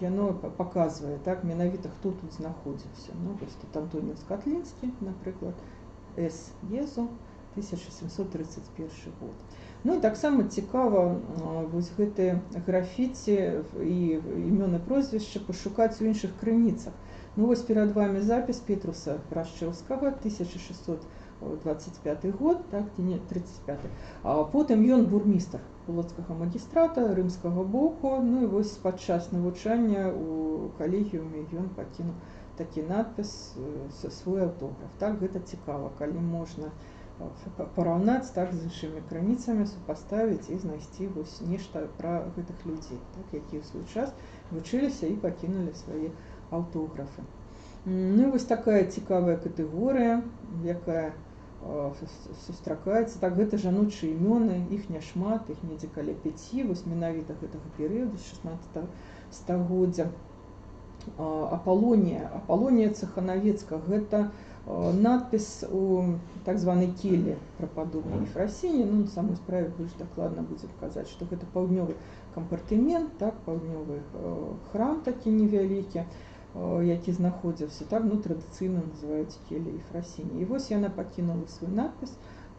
яно паказвае, так, менавіта хто тут знаходзіўся. Ну, вось тут Антоніус Катлінскі, напрыклад, С. Езу, 1731 год. Ну і таксама цікава вось гэтыя графіці і імёны прозвішча пашукаць у іншых крыніцах. Ну вось перад вами запіс Петруса Брашчэўскага, 1625 год, так, ці не, 35. А потым ён бурмістр Полоцкага магістрата, рымскага боку, ну і вось падчас навучання у калегіуме ён пакінуў такі надпіс, свой аўтограф. Так, гэта цікава, калі можна параўнаць так з іншымі крыніцамі, супаставіць і знайсці вось нешта пра гэтых людзей, так, якія ў свой час вучыліся і пакінулі свае аўтографы. Ну, вось такая цікавая катэгорыя, якая сустракаецца. Так гэта жаночыя імёны, іх няшмат, іх недзе каля 5, вось менавіта гэтага перыяду 16 стагоддзя. Аполлонія Цехановецка, гэта надпіс у так званай келлі прападобнай Ефрасіні. Ну, на самой справе больш дакладна будзем казаць, што гэта паўднёвы кампартымент, так, паўднёвы храм такі невялікі, які знаходзіўся, так, ну, традыцыйна называюць келля Ефрасіні. І вось яна пакінула свой надпіс.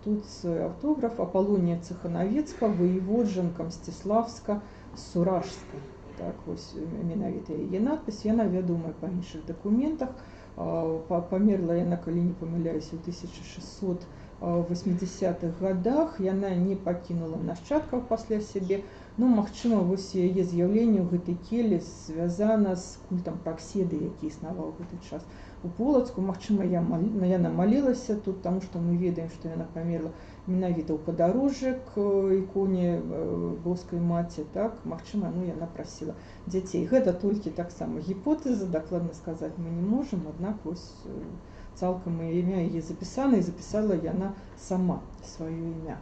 Тут аўтограф: Аполлонія Цехановецка, воеводжанка Мсціславска Суражска. Так, вось менавіта яе надпіс. Яна вядомая па іншых дакументах. Памерла яна, калі не памыляюся, у 1680-х годах. Яна не пакінула нашчадкаў пасля сябе. Ну, магчыма, вось яе з'яўленне ў гэтай келлі звязана з культам Пракседы, які існаваў у гэты час у Полацку. Магчыма, яна малілася тут, таму што мы ведаем, што яна памерла менавіта ў падарожжы к іконе Боскай маці, так, магчыма, ну, яна прасіла дзяцей. Гэта толькі таксама гіпотэза, дакладна сказаць мы не можам, аднак вось цалкам імя яе запісана, і запісала яна сама сваё імя.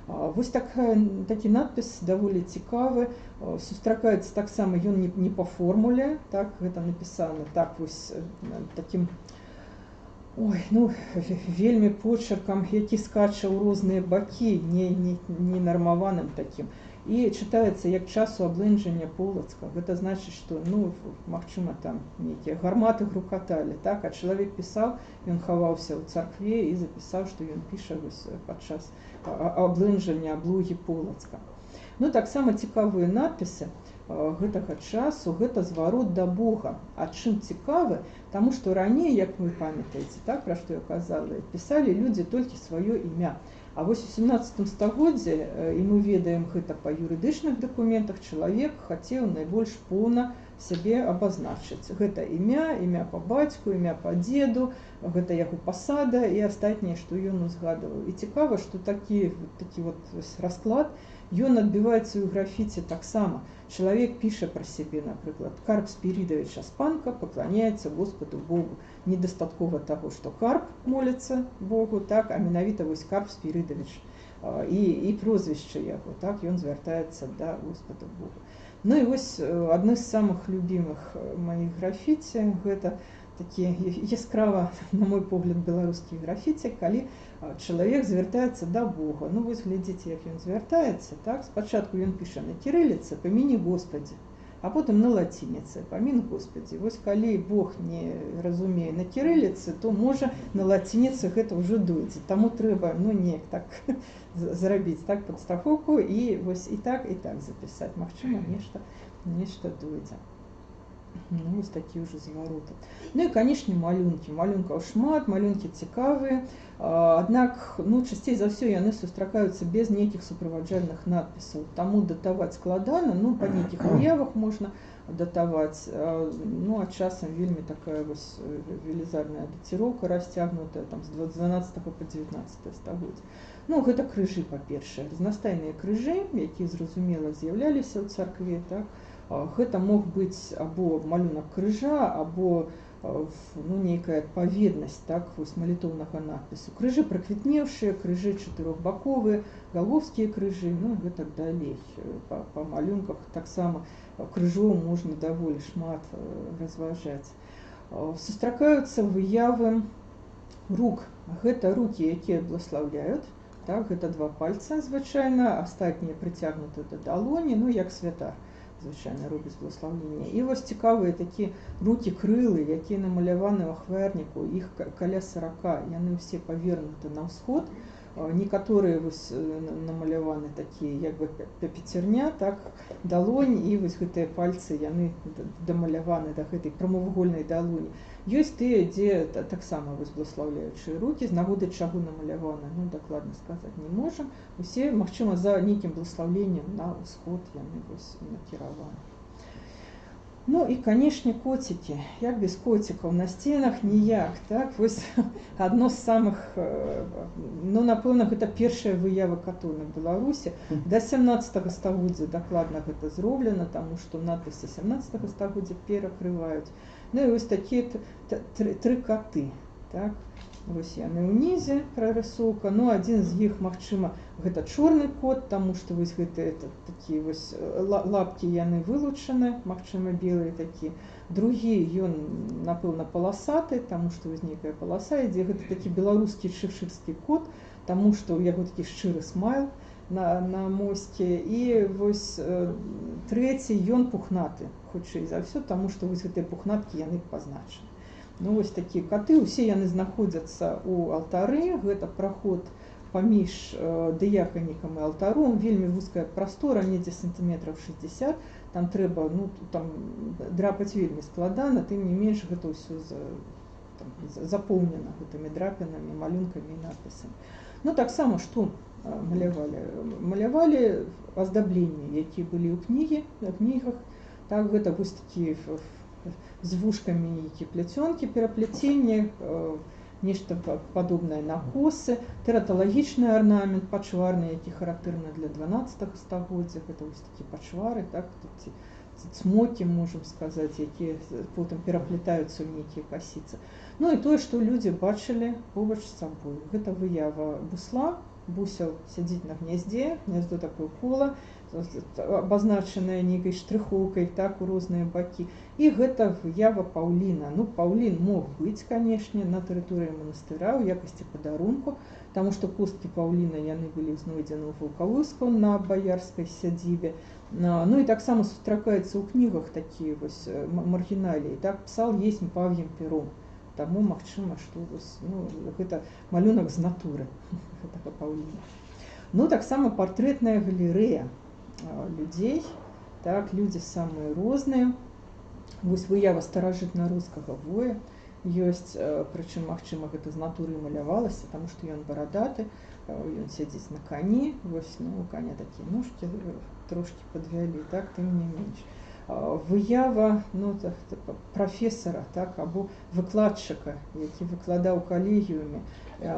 Вось такі надпіс даволі цікавы. Сустракаецца таксама ён не па формуле, так, гэта напісана так вось такім, вельмі почеркам, які скача ў розныя бакі, не нармаваным такім. І чытаецца як часу аблэнжання Полацка. Гэта значыць, што, ну, магчыма, там нейкія гарматы грукаталі, так, а чалавек пісаў, ён хаваўся ў царкве і запісаў, што ён піша вось падчас аблэнжання аблогі Полацка. Ну, таксама цікавыя надпісы гэтага часу, гэта зварот да Бога. А чым цікавы? Таму што раней, як вы памятаеце, так, пра што я казала, пісалі людзі толькі сваё імя. А вось у 17 стагоддзі, і мы ведаем гэта па юрыдычных дакументах, чалавек хацеў найбольш поўна сябе абазначыць. Гэта імя па бацьку, імя па дзеду, гэта яго пасада і астатняе, што ён узгадываў. І цікава, што такі вот расклад, ён адбіваецца ў графіці таксама. Чалавек піша пра сябе, напрыклад, Карп Спірідавіч Аспанка пакланяецца Господу Богу. Недастаткова таго, што Карп моліцца Богу, так, а менавіта вось Карп Спірідавіч і прозвішча яго, так, ён звяртаецца да Господа Богу. Ну і вось адны з самых любімых маіх графіці, гэта такі яскрава, на мой погляд, беларускі графіці, калі чалавек звяртаецца да Бога. Ну, вось глядзіце, як ён звяртаецца, так, спачатку ён піша на кірыліцы «Памяні Господі», а потым на лацініцы «Памін Господі». Вось калі Бог не разумее на кірыліцы, то можа на лацініцы гэта ўжо дойдзе. Таму трэба, ну, неяк так зрабіць, так, падстахоўку і вось і так запісаць. Магчыма, нешта дойдзе. Ну, вось такі ўжо звароты. Ну і, канешне, малюнкі. Малюнкаў шмат, малюнкі цікавыя. Аднак, ну, часцей за ўсё яны сустракаюцца без нейкіх суправаджальных надпісаў. Таму датаваць складана, ну, па нейкіх уявах можна датаваць. Ну, а часам вельмі такая вось велізарная даціроўка расцягнутая там з 12 па 19 стагоддзя. Ну, гэта крыжы, па-першае, разнастайныя крыжы, якія, зразумела, з'яўляліся ў царкве, так. Гэта мог быць або малюнак крыжа, або, ну, нейкая адпаведнасць, так, вось малітоўнага надпісу. Крыжы праквітнеўшыя, крыжы чатырохбаковыя, галгофскія крыжы, ну, і гэтак далей. Па малюнках таксама крыжоў можна даволі шмат разважаць. Сустракаюцца выявы рук. Гэта рукі, якія бласлаўляюць, так, гэта два пальца звычайна, астатнія прыцягнуты да далоні, ну, як святар звычайна робіць бласлаўленне. І вось цікавыя такі рукі-крылы, якія намаляваны ў ахвярніку, іх каля 40, яны ўсе павернуты на ўсход. Некаторыя вось намаляваны такія, як бы пяцерня, так, далонь, і вось гэтыя пальцы, яны дамаляваны да гэтай прамавугольнай далоні. Ёсць тыя, дзе таксама вось бласлаўляючыя рукі, з нагоды чаго намаляваны, ну, дакладна сказаць не можам. Усе, магчыма, за нейкім бласлаўленнем на ўсход яны вось накіраваны. Ну і, канешне, коцікі. Як без коцікаў? На сценах ніяк, так? Вось адно з самых, ну, напэўна, гэта першая выява катоў на Беларусі. Да 17 стагоддзя дакладна гэта зроблена, таму што надпісы 17 стагоддзя перакрываюць. Ну і вось такія тры каты. так. Вось яны ўнізе прарысоўка, ну адзін з іх, магчыма, гэта чорны кот, таму што вось гэта такія вось лапкі яны вылучаны, магчыма, белыя такія. Другі ён, напэўна, паласаты, таму што вось нейкая паласа ідзе, гэта такі беларускі чэшырскі кот, таму што ў яго такі шчыры смайл на мосце. І вось трэці ён пухнаты, хутчэй за ўсё, таму што вось гэтыя пухнаткі яны пазначаны. Ну, вось такія каты, усе яны знаходзяцца ў алтары, гэта праход паміж дыяканікам і алтаром, вельмі вузкая прастора, недзе сантыметраў 60, там трэба, ну, там драпаць вельмі складана, тым не менш гэта ўсё запоўнена гэтымі драпінамі, малюнкамі і надпісамі. Ну, таксама, што малявалі? Малявалі аздабленні, якія былі ў кнігах, так, гэта вось такія з вушкамі нейкія пляцёнкі, пераплеценні, нешта падобнае на косы, тэраталагічны арнамент, пачварны, які характэрны для 12 стагоддзя, гэта вось такія пачвары, так, цмокі, можам сказаць, якія потым пераплетаюцца ў нейкія касіцы. Ну і тое, што людзі бачылі побач з сабой. Гэта выява бусла, бусел сядзіць на гняздзе, гняздо такое кола, абазначаная нейкай штрыхоўкай, так, у розныя бакі. І гэта выява паўліна. Ну, паўлін мог быць, канешне, на тэрыторыі манастыра ў якасці падарунку, таму што косткі паўліна яны былі знойдзены ў Ваўкавыскаў на баярскай сядзібе. Ну і таксама сустракаецца ў кнігах такія вось маргіналіі, так, псал есмь пав'ем пером. Таму магчыма, што ну, гэта малюнак з натуры гэтага паўліна. Ну, таксама партрэтная галерэя людзей, так, людзі самыя розныя. Вось выява старажытна-рускага воя ёсць, прычым, магчыма, гэта з натуры малявалася, таму што ён барадаты, ён сядзіць на кані, вось, ну, у каня такія ножкі трошкі падвялі, так, тым не менш. Выява, ну, прафесара, так, або выкладчыка, які выкладаў у калегіуме.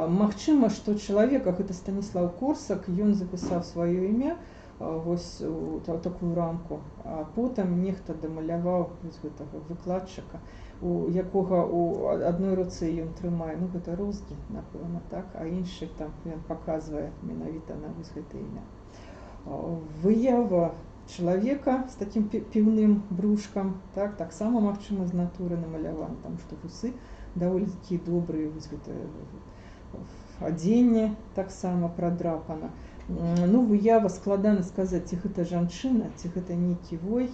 Магчыма, што чалавека, гэта Станіслаў Корсак, ён запісаў сваё імя вось у такую рамку, а потым нехта дамаляваў вось гэтага выкладчыка, у якога у адной руцэ ён трымае, ну, гэта розгі, напэўна, так, а іншы там ён паказвае менавіта на вось гэта імя. Выява чалавека з такім піўным брушкам, так, таксама магчыма з натуры намаляваны, таму што вусы даволі такія добрыя, вось гэта адзенне таксама прадрапана. Ну, выява, складана сказаць, ці гэта жанчына, ці гэта нейкі вой,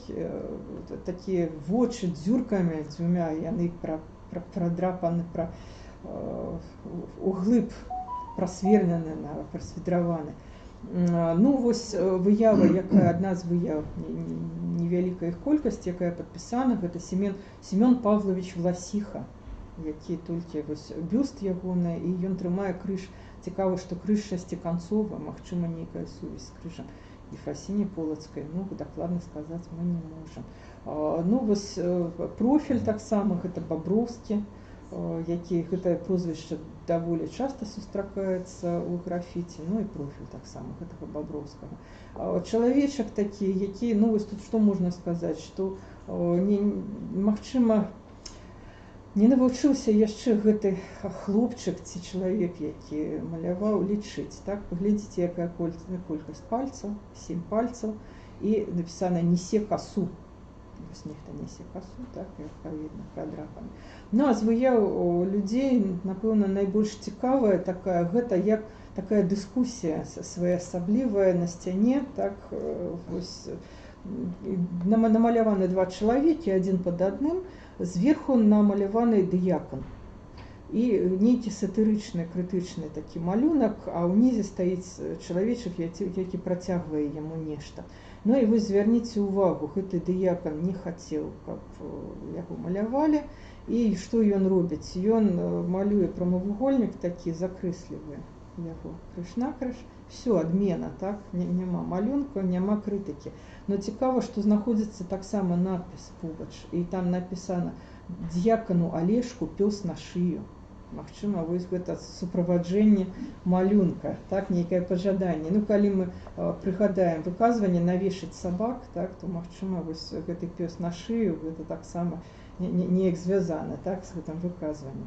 такія вочы дзюркамі дзвюмя, яны прадрапаны, углыб прасверлены, прасвідраваны. Ну, вось выява, якая адна з выяў, невялікая іх колькасць, якая падпісана, гэта Семён Павлович Власіха, які толькі вось бюст ягоны, і ён трымае крыж. Цікава, што крыж шасціканцовы, магчыма, нейкая сувязь з крыжам Ефрасіні Полацкай, ну, дакладна сказаць мы не можам. Ну, вось профіль таксама, гэта Баброўскі, які гэтае прозвішча даволі часта сустракаецца ў графіці, ну і профіль таксама гэтага Баброўскага. Чалавечак такі, які, ну, вось тут што можна сказаць, што, магчыма, не навучыўся яшчэ гэты хлопчык ці чалавек, які маляваў, лічыць. Так, паглядзіце, якая колькасць пальцаў, 7 пальцаў, і напісана «несе касу». Вось нехта несе касу, так, і адпаведна прадрапаны. Ну, а з выяў людзей, напэўна, найбольш цікавая такая, гэта як такая дыскусія своеасаблівая на сцяне, так, вось намаляваны два чалавекі, адзін пад адным, зверху намаляваны дыякан. І нейкі сатырычны, крытычны такі малюнак, а ўнізе стаіць чалавечак, які працягвае яму нешта. Ну і вы звярніце ўвагу, гэты дыякан не хацеў, каб яго малявалі. І што ён робіць? Ён малюе прамавугольнік такі, закрэслівае яго крыж-накрыж. Все, адмена, так, няма малюнка, няма крытыкі. Но цікава, што знаходзіцца таксама надпіс побач, і там напісана «Д'якану Алешку пёс на шыю». Магчыма, вось гэта суправаджэнне малюнка, так, нейкае пажаданне. Ну, калі мы прыгадаем выказванне «навешаць сабак», так, то, магчыма, вось гэты пёс на шыю, гэта таксама неяк звязана, так, з гэтым выказваннем.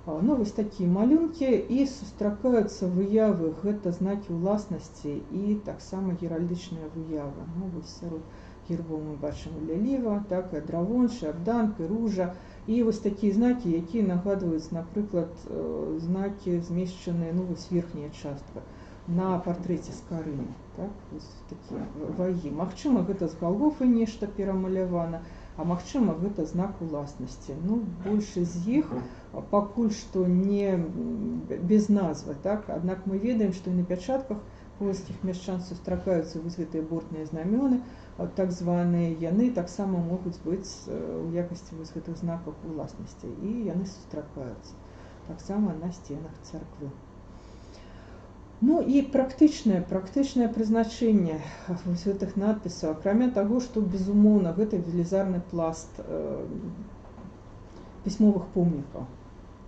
Ну, вось такія малюнкі і сустракаюцца выявы, гэта знакі ўласнасці і таксама геральдычныя выявы. Ну, вось сярод гербоў мы бачым ляліва, так, і драгон, шарданг, і ружа. І вось такія знакі, якія нагадваюць, напрыклад, знакі, змешчаныя, ну, вось верхняя частка на партрэце з Карыны. Так, вось такія вагі. Магчыма, гэта з галофы нешта перамалявана, а магчыма, гэта знак уласнасці. Ну, большасць з іх пакуль што не без назвы, так? Аднак мы ведаем, што і на пячатках польскіх мяшчан сустракаюцца вось гэтыя бортныя знамёны, так званыя, яны таксама могуць быць у якасці вось гэтых знакаў уласнасці, і яны сустракаюцца таксама на сценах царквы. Ну і практычнае прызначэнне вось гэтых надпісаў, акрамя таго, што, безумоўна, гэта велізарны пласт пісьмовых помнікаў.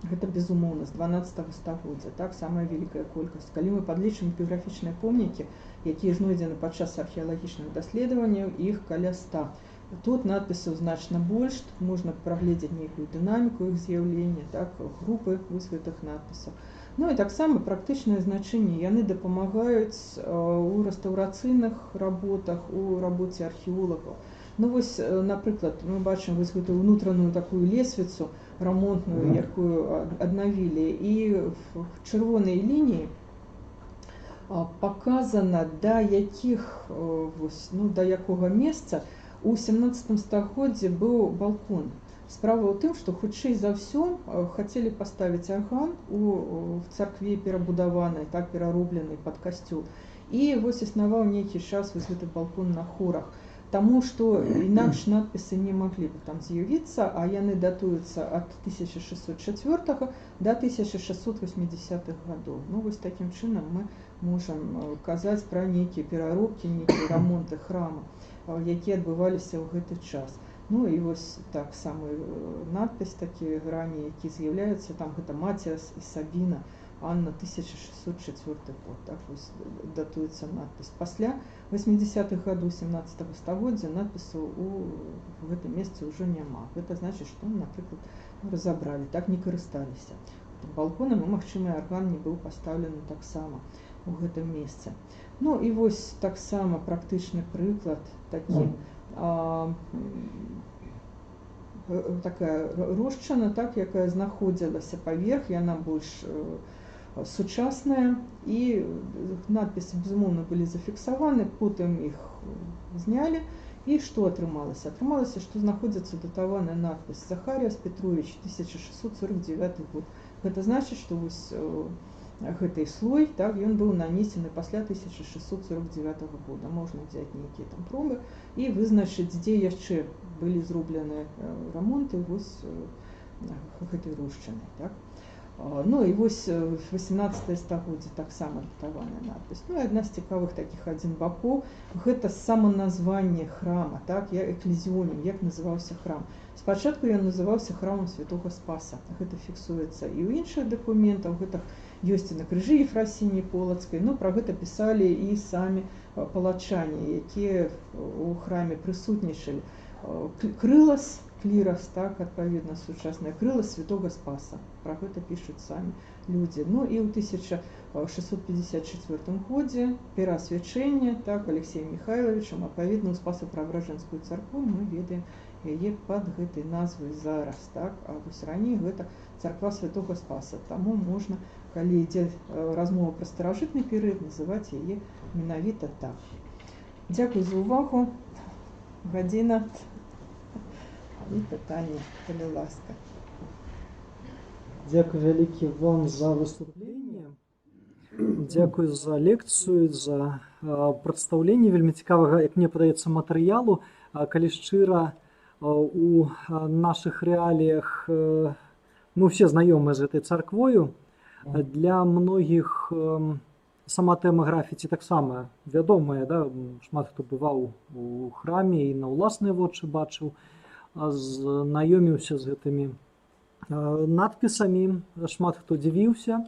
Гэта, безумоўна, з 12 стагоддзя, так, самая вялікая колькасць. Калі мы падлічым эпіграфічныя помнікі, якія знойдзены падчас археалагічных даследаванняў, іх каля 100. Тут надпісаў значна больш, тут можна прагледзець нейкую дынаміку іх з'яўлення, так, групы вось гэтых надпісаў. Ну і таксама практычнае значэнне, яны дапамагаюць у рэстаўрацыйных работах, у рабоце археолагаў. Ну вось, напрыклад, мы бачым вось гэтую ўнутраную такую лесвіцу рамонтную, якую аднавілі, і в чырвонай лініі паказана, да якіх, вось, ну, да якога месца у 17 стагоддзі быў балкон. Справа ў тым, што хутчэй за ўсё хацелі паставіць арган у царкве перабудаванай, так, пераробленай пад касцёл. І вось існаваў нейкі час вось гэты балкон на хорах. Таму што інакш надпісы не маглі б там з'явіцца, а яны датуюцца ад 1604 до 1680-х гадоў. Ну, вось такім чынам мы можам казаць пра нейкія пераробкі, нейкія рамонты храма, якія адбываліся ў гэты час. Ну і вось так самы надпіс, такія грані, які з'яўляюцца, там гэта Матіас і Сабіна, Анна, 1604 год, так вось датуецца надпіс. Пасля 80-х гадоў 17 стагоддзя надпісаў у гэтым месцы ўжо няма. Гэта значыць, што, напрыклад, разабралі, так не карысталіся балконам, і, магчыма, арган не быў пастаўлены таксама у гэтым месцы. Ну і вось таксама практычны прыклад такі. Такая рошчына, так, якая знаходзілася паверх, яна больш сучасная, і надпісы, безумоўна, былі зафіксаваны, потым іх знялі, і што атрымалася? Атрымалася, што знаходзіцца датаваны надпіс Захаріас Петрович, 1649 год. Гэта значыць, што вось гэты слой, так, ён быў нанесены пасля 1649 года. Можна взяць нейкія там пробы і вызначыць, дзе яшчэ былі зроблены рамонты вось гэтай рошчыны, так. Ну і вось 18 стагоддзе таксама датаваная надпіс. Ну і адна з цікавых такіх адзін бакоў, гэта саманазванне храма, так, эклезіонім, як называўся храм. Спачатку ён называўся храмам Святога Спаса. Гэта фіксуецца і ў іншых дакументах, гэта ёсць і на крыжы Ефрасініі Полацкай, ну, пра гэта пісалі і самі палачане, якія ў храме прысутнічалі. Крылас, клірас, так, адпаведна сучаснае, крылас Святога Спаса. Пра гэта пішуць самі людзі. Ну і ў 1654 годзе пераасвячэнне, так, Алексеем Михайловичам, адпаведна ў Спасо-Преображенскую царкву, мы ведаем яе пад гэтай назвай зараз, так, а вось раней гэта царква Святога Спаса. Таму можна, калі ідзе размова пра старажытны перыяд, называць яе менавіта так. Дзякуй за ўвагу. Гадзіна і пытанне, калі ласка. Дзякуй вялікі вам за выступленне. Дзякуй за лекцыю, за прадстаўленне вельмі цікавага, як мне падаецца, матэрыялу. Калі шчыра, у нашых рэаліях мы ўсе знаёмыя з гэтай царквою. Для многіх сама тэма графіці таксама вядомая, да? Шмат хто бываў у храме і на ўласныя вочы бачыў, знаёміўся з гэтымі надпісамі, шмат хто дзівіўся,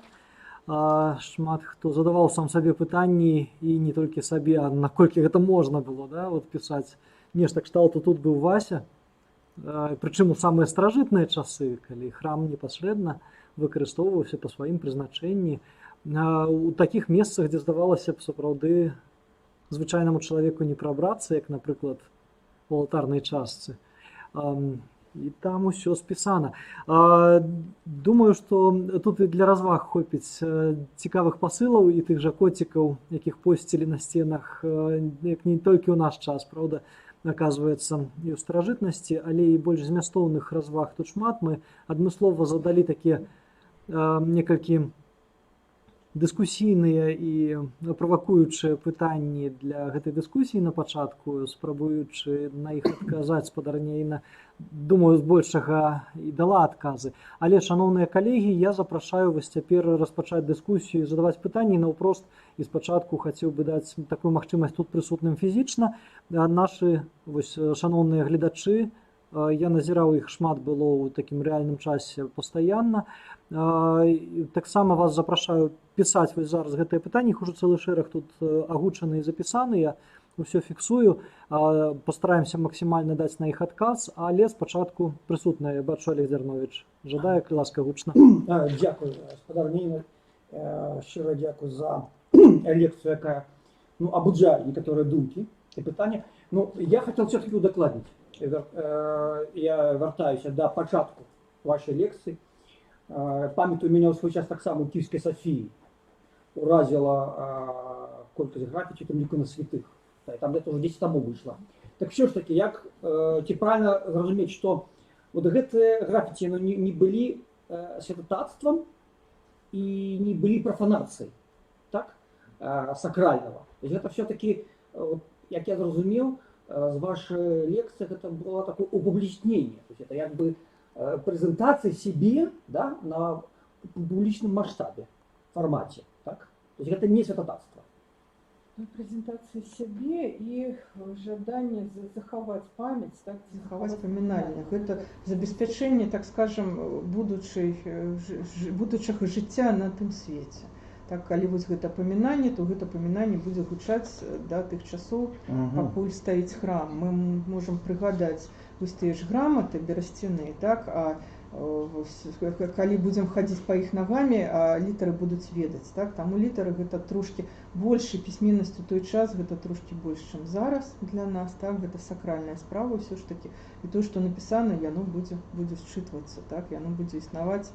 шмат хто задаваў сам сабе пытанні, і не толькі сабе, а наколькі гэта можна было, да, от пісаць нешта кшталту тут быў Вася, прычым у самыя старажытныя часы, калі храм непасрэдна выкарыстоўваўся па сваім прызначэнні у такіх месцах, дзе здавалася б сапраўды звычайнаму чалавеку не прабрацца, як, напрыклад, у алтарнай частцы. І там усё спісана. Думаю, што тут і для разваг хопіць цікавых пасылаў і тых жа коцікаў, якіх посцілі на сценах, як не толькі ў наш час, праўда, аказваецца, і ў старажытнасці, але і больш змястоўных разваг тут шмат. Мы адмыслова задалі такія некалькі дыскусійныя і правакуючыя пытанні для гэтай дыскусіі на пачатку, спрабуючы на іх адказаць спадарня. Думаю, збольшага і дала адказы. Але, шаноўныя калегі, я запрашаю вас цяпер распачаць дыскусію, задаваць пытанні наўпрост, і спачатку хацеў бы даць такую магчымасць тут прысутным фізічна. Нашы шаноўныя гледачы, я назіраў іх шмат было ў такім рэальным часе пастаянна. Таксама вас запрашаю пісаць вось зараз гэтыя пытанні, іх ужо цэлы шэраг тут агучаны і запісаныя. Усё фіксую, пастараемся максімальна даць на іх адказ, але спачатку прысутная, я бачу, Олег Дзярновіч жадае, ласка, гучна. Дякую, спадар Ніна, щиро дякую за лекцию, яка абуджае некаторыя думкі і пытання. Я хотел все-таки удакладніць. Я вяртаюся да пачатку вашай лекцыі. Памятаю, меня ў свой час таксама ў Кіевскай Сафіі уразіла колькасць графіці, там ліку на святых. Там где-то уже 10 тому вышло. Так все ж таки, як ці правильно зразумець, што вот гэтыя графіці не былі святотатствам і не былі профанацыяй, так? Сакрального. То есть это все-таки, як я зразумеў, з вашей лекции это было такое упубличнение. То есть это як бы презентация себе, да, на публичном масштабе, формате. Так? То есть это не святотатство. Презентацыі сябе і жаданне захаваць памяць, так, захаваць памінальне. Гэта забеспячэнне, так скажем, будучага жыцця на тым свеце. Так, калі вось гэта памінанне, то гэта памінанне будзе гучаць да тых часоў, пакуль стаіць храм. Мы можам прыгадаць вось тыя ж граматы берасцяныя, так, калі будзем хадзіць па іх нагамі, літары будуць ведаць, так? Таму літары гэта трошкі большая пісьменнасць у той час, гэта трошкі больш, чым зараз для нас, так? Гэта сакральная справа ўсё ж такі. І тое, што напісана, яно будзе счытвацца, так? Яно будзе існаваць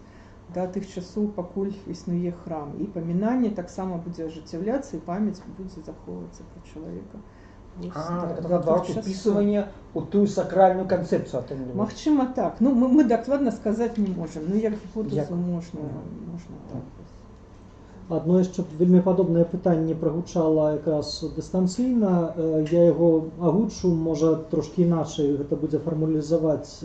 да тых часоў, пакуль існуе храм. І памінанне таксама будзе ажыццяўляцца, і памяць будзе захоўвацца пра чалавека. Вписывание у ту сакральную концепцию. Магчыма, так. Мы дакладна сказаць не можам. Як гіпотэзу можна так. Адно яшчэ вельмі падобнае пытанне прагучала якраз дыстанцыйна. Я яго агучу, можа трошкі іначай гэта будзе фармалізаваць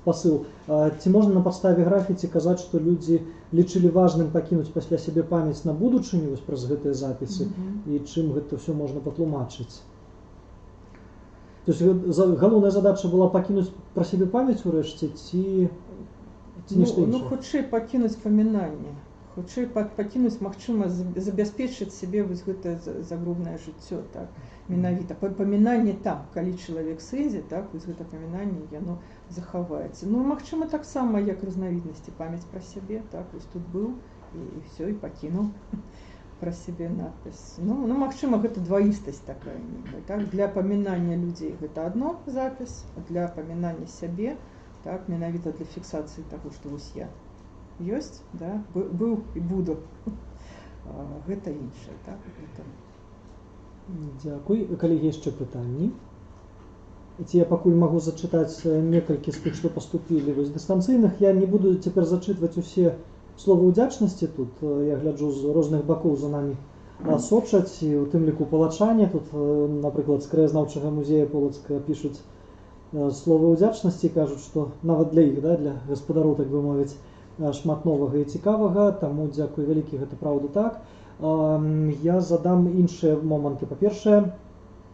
пасыл. Ці можна на падставе графіці казаць, што людзі лічылі важным пакінуць пасля сябе памяць на будучыню вось праз гэтыя запісы, і чым гэта ўсё можна патлумачыць? То есть галоўная задача была пакінуць пра сябе памяць урэшце, ці нешта іншае? Хутчэй пакінуць памінанне. Хутчэй пакінуць, магчыма, забяспечыць сябе вось гэтае загробнае жыццё, так? Менавіта памінанне там, калі чалавек сыдзе, так, вось гэта памінанне, яно захаваецца. Магчыма, таксама, як разнавіднасці, памяць пра сябе, так, вось тут быў, і ўсё, і пакінуў пра сябе надпіс. Магчыма, гэта дваістасць такая, так, для памінання людзей гэта адно запіс, для памінання сябе, так, менавіта для фіксацыі таго, што вось я ёсць, да, быў і буду. Гэта іншае, так, гэта. Дзякуй. Калегі, яшчэ пытанні? Ці я пакуль магу зачытаць некалькі з тых, што паступілі вось дыстанцыйных. Я не буду цяпер зачытваць усе словы ўдзячнасці тут. Я гляджу з розных бакоў за намі сочаць, і у тым ліку палачане. Тут, напрыклад, з краязнаўчага музея Полацка пішуць словы ўдзячнасці, кажуць, што нават для іх, да, для гаспадароў, так бы мовіць, шмат новага і цікавага, таму дзякуй вялікі, гэта праўда так. Я задам іншыя моманты. Па-першае,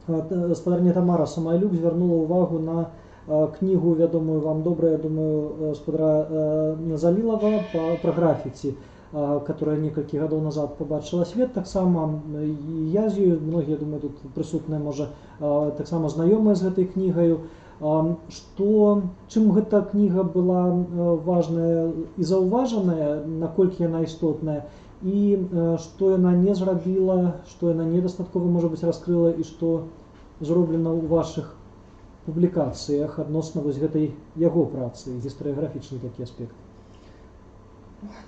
спадарня Тамара Самайлюк звярнула ўвагу на кнігу, вядомую вам добра, я думаю, спадара Залілава пра графіці, которая некалькі гадоў назад побачила свет. Таксама я з ёю, многія, думаю, тут прысутныя, можа, таксама знаёмыя з гэтай кнігаю. Чым гэта кніга была важная і заўважаная, наколькі яна істотная, і што яна не зрабіла, што яна недастаткова, можа быць, раскрыла, і што зроблена ў вашых публікацыях адносна вось гэтай яго працы, гістарыяграфічны такі аспект.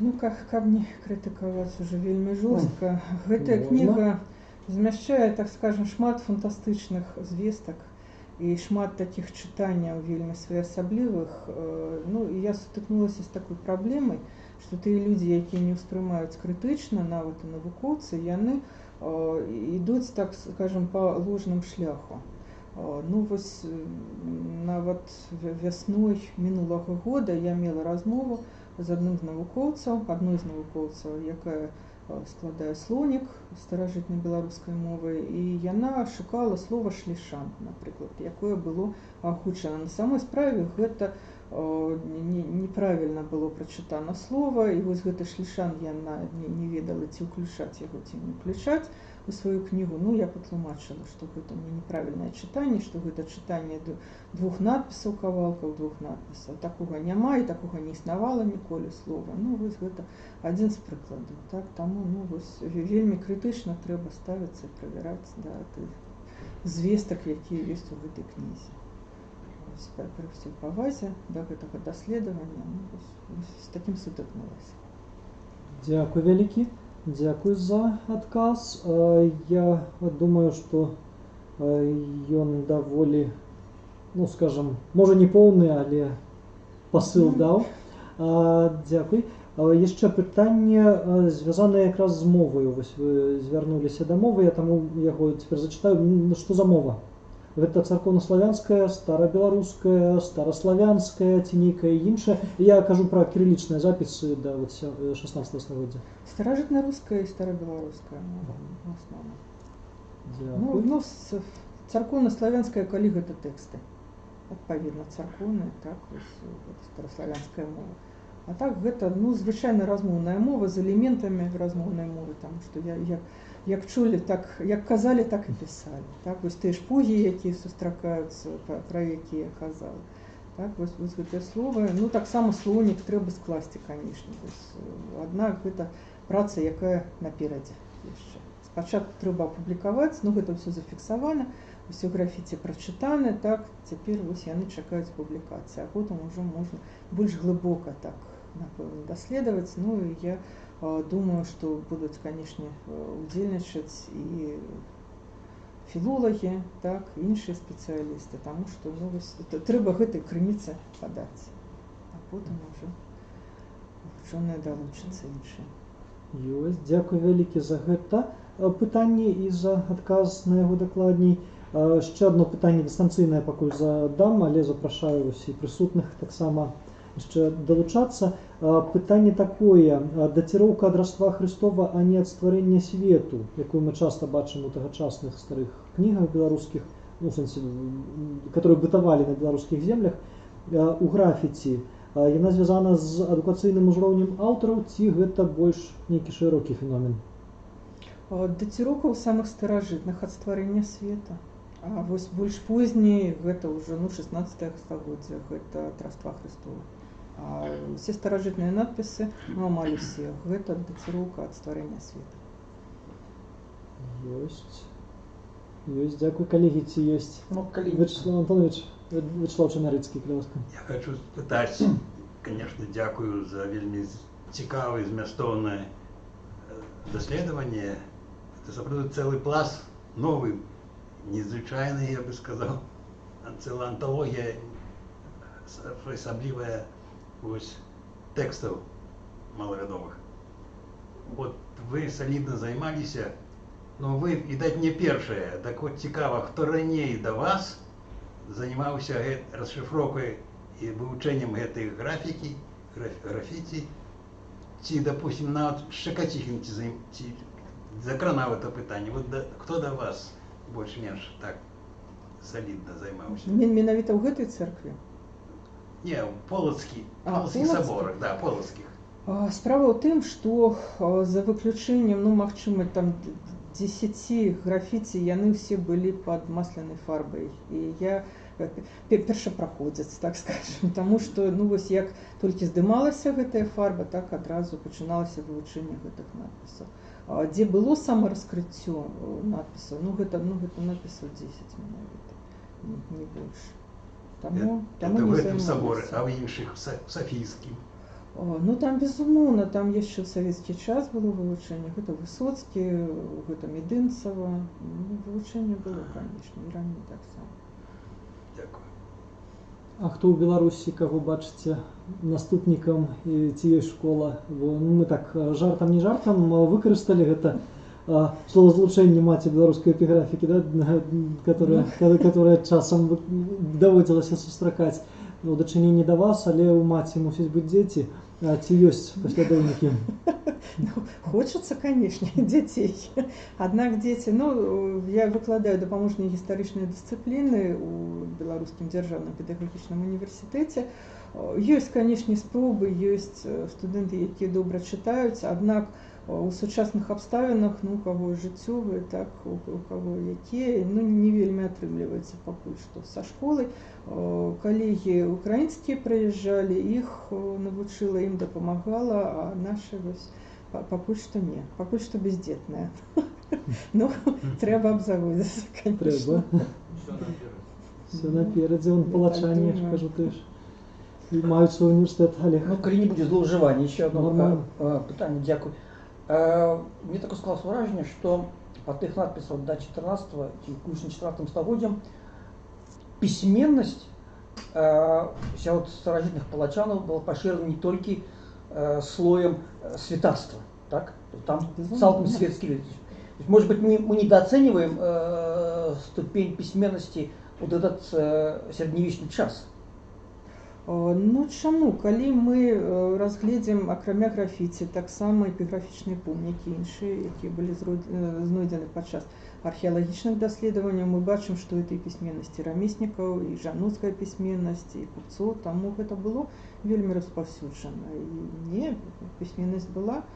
Ну, каб не крытыкаваць уже вельмі жорстка, гэтая кніга змяшчае, так скажем, шмат фантастычных звестак і шмат такіх чытанняў вельмі своеасаблівых. Ну, і я сутыкнулася з такой праблемай, што тыя людзі, якія не ўспрымаюць крытычна, нават і навукоўцы, яны ідуць, так скажем, па ложным шляху. Ну, вось нават вясной мінулага года я мела размову з адной з навукоўцаў, якая складае слонік старажытнай беларускай мовы, і яна шукала слова шлішан, напрыклад, якое было агучана. На самой справе гэта неправільна было прачытана слова, і вось гэты шлішан яна не ведала, ці ўключаць яго, ці не ўключаць у сваю кнігу. Ну, я патлумачыла, што гэта неправільнае чытанне, што гэта чытанне двух надпісаў, кавалкаў двух надпісаў. Такога няма і такога не існавала ніколі слова. Ну, вось гэта адзін з прыкладаў. Так? Таму вельмі крытычна трэба ставіцца і правяраць тых звестак, якія ёсць у гэтай кнізе. Пры ўсёй павазе да гэтага даследавання з такім сутыкнулася. Дзякуй вялікі. Дзякуй за адказ. Я думаю, што ён даволі, ну, скажам, можа не поўны, але пасыл даў. Дзякуй. Яшчэ пытанне звязанае якраз з моваю. Вось вы звярнуліся да мовы, я таму яго цяпер зачытаю. Што за мова? Гэта царкоўнаславянская, старабеларуская, стараславянская ці нейкая іншая. Я кажу пра кірылічныя запісы да 16 стагоддзя. Старажытна-руская і старабеларуская мова в асноўным. Ну, царкоўнаславянская, калі гэта тэксты. Адпаведна, царкоўная, так, стараславянская мова. А так гэта, ну, звычайна размоўная мова з элементамі размоўнай мовы, таму што як чулі, так, як казалі, так і пісалі. Так, вось тыя шпугі, якія сустракаюцца, пра якія я казала. Так, вось гэтае слово. Ну, таксама слонік трэба скласці, канешне. Аднак гэта праца, якая наперадзе яшчэ. Спачатку трэба апублікаваць, ну, гэта ўсё зафіксавана, ўсё графіці прачытаны, так, цяпер вось яны чакаюць публікацыі, а потым ужо можна больш глыбока, так, напэўна, даследаваць. Ну, і я думаю, што будуць, канешне, удзельнічаць і філолагі, так, іншыя спецыялісты, таму што, ну, трэба гэтай крыніцы падаць, а потым ужо вучоныя далучацца іншыя. Ёсць, дзякуй вялікі за гэта пытанне і за адказ на яго дакладней. Яшчэ одно пытанне дыстанцыйнае пакуль задам, але запрашаю ўсіх прысутных таксама яшчэ далучацца. Пытанне такое: даціроўка ад Раства Христова, а не ад стварэння свету, якую мы часта бачым у тагачасных старых кнігах беларускіх, ну, в сэнсе, которые бытавалі на беларускіх землях, у графіці, яна звязана з адукацыйным узроўнем аўтараў, ці гэта больш нейкі шырокі феномен? Даціроўка ў самых старажытных ад стварэння света. А вось больш позней гэта ўжо, ну, 16 стагоддзя, гэта ад Раства Христова. А все старажытныя надпісы, ну, амаль усе, гэта даціроўка ад стварэння света. Ёсць. Ёсць, дзякуй, калегі, ці ёсць? Ну, калегі. Вячеслав Антонович, Вячеслав Чамярыцкі, калі ласка. Я хочу спытаць, конечно, дзякую за вельмі цікавае, змястоўнае даследаванне. Это сапраўды цэлы пласт новы, незвычайны, я бы сказал, цэлая анталогія асаблівая вось тэкстаў малавядомых. Вот вы салідна займаліся, но вы, відаць, не першыя. Так вот цікава, хто раней да вас занимаўся расшифроўкай і вывучэннем гэтай графікі, графіці, ці, допустим, нават Шчакаціхін ці закранаў это пытанне. Вот хто да вас больш-менш так салідна займаўся? Менавіта ў гэтай цэркве? Не, Полацкі соборах, да, Полацкіх. Справа ў тым, што за выключэннем, ну, магчыма, там 10 графіці, яны ўсе былі пад маслянай фарбай. І я першапраходзец, так скажем, таму што ну вось як толькі здымалася гэтая фарба, так адразу пачыналася вывучэнне гэтых надпісаў. Дзе было самараскрыццё надпісаў, ну гэта надпісаў 10 менавіта, не больш. Таму Это в не этом соборе, займаліся. а в іншых, в Софийским. Ну там безумоўна, там яшчэ ў савецкі час было вывучэнне, гэта Высоцкі, гэта Медынцава, ну, вывучэнне было, канешне, і раней таксама. Дякую. А хто ў Беларусі, каго бачыце наступнікам і ці ёсць школа? Бо ну, мы так жартам не жартам выкарысталі гэта словазлучэнне маці беларускай эпіграфікі, да, которое часам даводзілася сустракаць у дачыненні да вас, але ў маці мусіць быць дзеці. Ці ёсць паслядоўнікі? Ну, хочется, конечно, детей. Аднак дети, ну, я выкладаю дапаможныя гістарычныя дысцыпліны ў Беларускім дзяржаўным педагагічным універсітэце. Ёсць, канешне, спробы, ёсць студэнты, якія добра чытаюць, аднак у сучасных абставінах, ну, у каго жыццёвыя, так, у каго якія, ну, не вельмі атрымліваецца пакуль што са школы. Калегі украінскія прыязджалі, іх навучыла, ім дапамагала, а нашы вось пакуль што не, пакуль што бездзетныя. Ну, трэба абзаводзіцца, канешне. Все наперадзе, он палачане, я ж кажу, теж. І мають свій університет, Олег. Ну, калі не будзе злоўжывання, еще одно Нормально. пытанне, дзякуй. Мне такое склалось выражение, что по тых надписах до 14-го, включно 14 стагоддзям, письменность сярод старажытных палачанаў была пашырана не толькі слоем святарства, так? Там цалкам светскі люд. Может быть, мы недооцениваем ступень письменности вот этот средневечный час? Ну чаму, калі мы разгледзім акрамя графіці таксама эпіграфічныя помнікі іншыя, якія былі знойдзены падчас археалагічных даследаванняў, мы бачым, што этой пісьменнасці рамеснікаў і жаноцкая пісьменнасць і купцоў, таму гэта было вельмі распаўсюджана. І не, пісьменнасць была,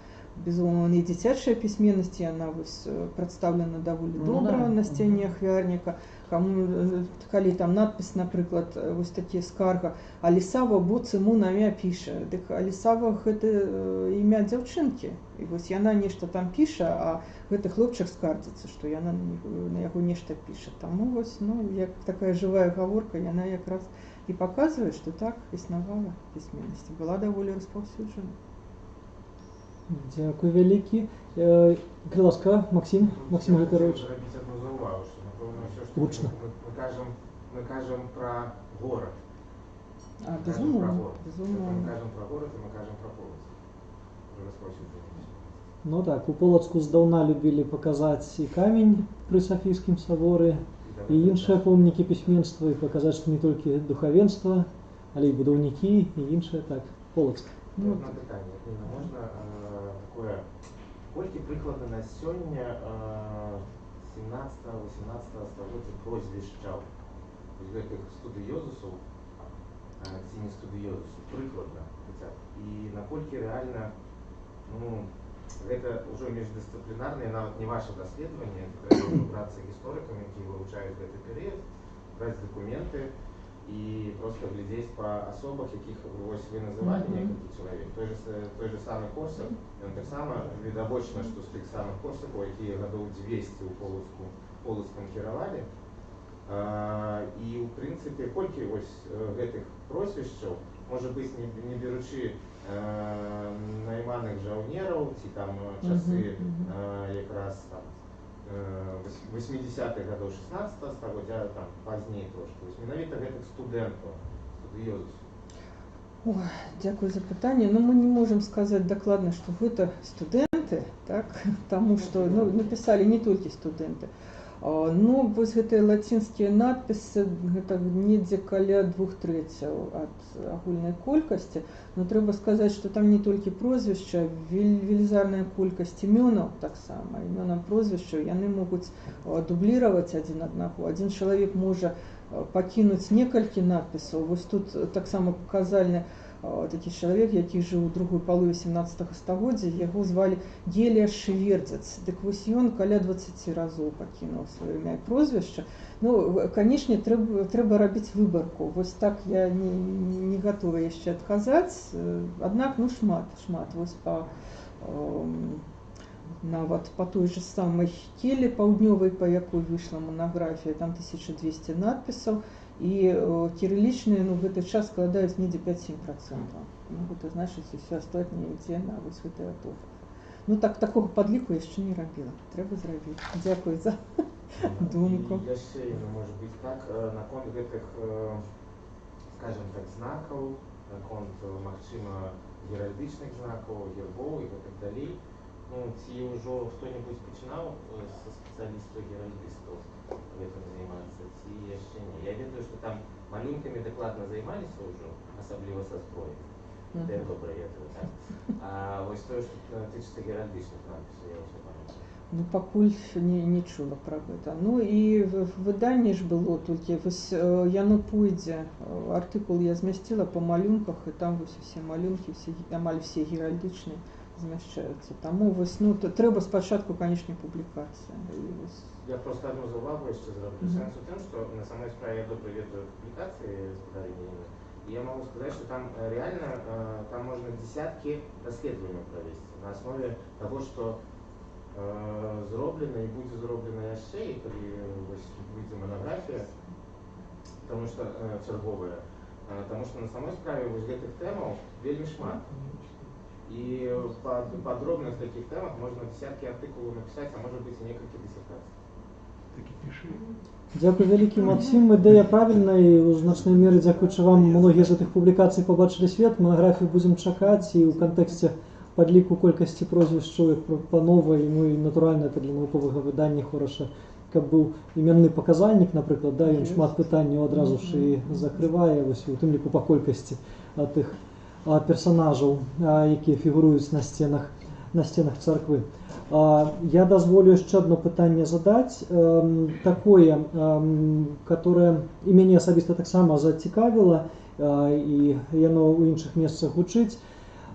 безумоўна, і дзіцячая пісьменнасць, яна вось прадстаўлена даволі добра на сцяне ахвярніка. Калі там надпіс, напрыклад, вось такі скарга «Алісава боцыму намя піша», дык Алісава гэта імя дзяўчынкі. І вось яна нешта там піша, а гэты хлопчык скардзіцца, што яна на яго нешта піша. Таму вось, ну, як такая жывая гаворка, яна якраз і паказвае, што так існавала пісьменнасць, была даволі распаўсюджана. Дякую вялікі. Калі ласка, Максим Гагарович. Зрабіць одну заувагу, што, напэўна, ўсё, што Гучна. мы кажам пра горад. Безумоўна, Мы безумоўна. кажам пра горад і мы кажам пра Полацк. Пра распаўсюджанне. Ну так, у Полацку здаўна любілі паказаць і камень пры Сафійскім саборы, і іншыя помнікі пісьменства, і паказаць, што не толькі духавенства, але і будаўнікі, і іншыя, так, Полацк. Ну, одно пытанне, Ніна, можна такое, колькі прыкладна на сёння 17-18 стагоддзя прозвішчаў гэтых студыёзусаў, ці не студыёзусаў, прыкладна, хаця б, і наколькі рэальна, ну, гэта ўжо міждысцыплінарнае, нават не ваше даследаванне, это трэба браться гісторыкамі, якія вывучаюць гэты перыяд, браць дакументы і просто глядзець па асобах, якіх вось вы называлі некалькі чалавек. Той же самы Корсак, ён таксама відавочна, што з тых самых Корсакаў, якія гадоў 200 ў Полацкам кіравалі. І ў прынцыпе, колькі вось гэтых прозвішчаў, можа быць, не беручы найманых жаўнераў, ці там часы якраз там 80-х гадоў 16 стагоддзя, там пазней трошки. Вось менавіта гэтых студэнтаў, студыёзусаў. Дзякую за пытанне. Ну, мы не можам сказаць дакладна, што гэта студэнты, так? Таму што напісалі не толькі студэнты. Ну, вось гэтыя лацінскія надпісы, гэта недзе каля 2/3 ад агульнай колькасці. Но трэба сказаць, што там не толькі прозвішча, велізарная колькасць імёнаў таксама. Імёнам прозвішчаў яны могуць дубліраваць адзін аднаго. Адзін чалавек можа пакінуць некалькі надпісаў. Вось тут таксама паказальны такі чалавек, які жыў у другой палове 17 стагоддзя, яго звалі Гелія Швердзец. Дык вось ён каля 20 разоў пакінуў сваё імя і прозвішча. Ну, канешне, трэба рабіць выбарку. Вось так я не гатова яшчэ адказаць. Аднак, ну, шмат. Вось нават па той же самай Келі паўднёвай, па якой выйшла манаграфія, там 1200 надпісаў, і кірылічныя, ну, гэты час складаюць недзе 5-7%. Ну, гэта значыць, усё астатняе ідзе на вось гэты аўтограф. Ну, такога падліку яшчэ не рабіла. Трэба зрабіць. Дзякуй за думку. І яшчэ, можа быць, так, наконт гэтых, скажем так, знакаў, наконт, магчыма, геральдычных знакаў, гербоў і гэтак далей. Ну, ці ўжо хто-небудзь пачынаў са спецыялістаў геральдыстаў гэтым займацца, ці яшчэ не? Я ведаю, што там малюнкамі дакладна займаліся ўжо, асабліва са зброяй. Я добра ведаю, так. А вось тое, што тычыцца геральдычных надпісаў, я ўжо памятаю. Ну, пакуль не чула пра гэта. Ну, і выданне ж было толькі, вось яно пойдзе, артыкул я змясціла па малюнках, і там вось усе малюнкі, амаль все геральдычныя змяшчаюцца. Таму вось, ну, трэба спачатку, канешне, публікацыя. Я просто одну заувагу яшчэ зраблю. Сэнс у тым, што на самой справе я добра ведаю публікацыі гаспадарыні Інны, і я магу сказаць, што там реально там можна дзесяткі даследаванняў правесці на аснове таго, што зроблена і будзе зроблена яшчэ, і калі выйдзе манаграфія, таму што чарговая, таму што на самой справе вось гэтых тэмаў вельмі шмат. І па дробных такіх тэмах можна десяткі артыкулаў напісаць, а можа быць і некалькі дысертацый. Так і пішы. Дзякуй вялікі, Максім. Ідэя правільная, і ў значнай меры дзякуючы вам многія з гэтых публікацый пабачылі свет. Манаграфію будзем чакаць, і ў кантэксце падліку колькасці прозвішчаў па новай, ну і натуральна это для навуковага выдання хораша, каб быў іменны паказальнік, напрыклад, да, ён шмат пытанняў адразу ж і закрывае, вось у тым ліку па колькасці тых персонажаў, якія фігуруюць на сценах царквы. Я дазволю яшчэ одно пытанне задаць, такое, которое і мяне асабіста таксама зацікавіла, і яно ў іншых месцах гучыць.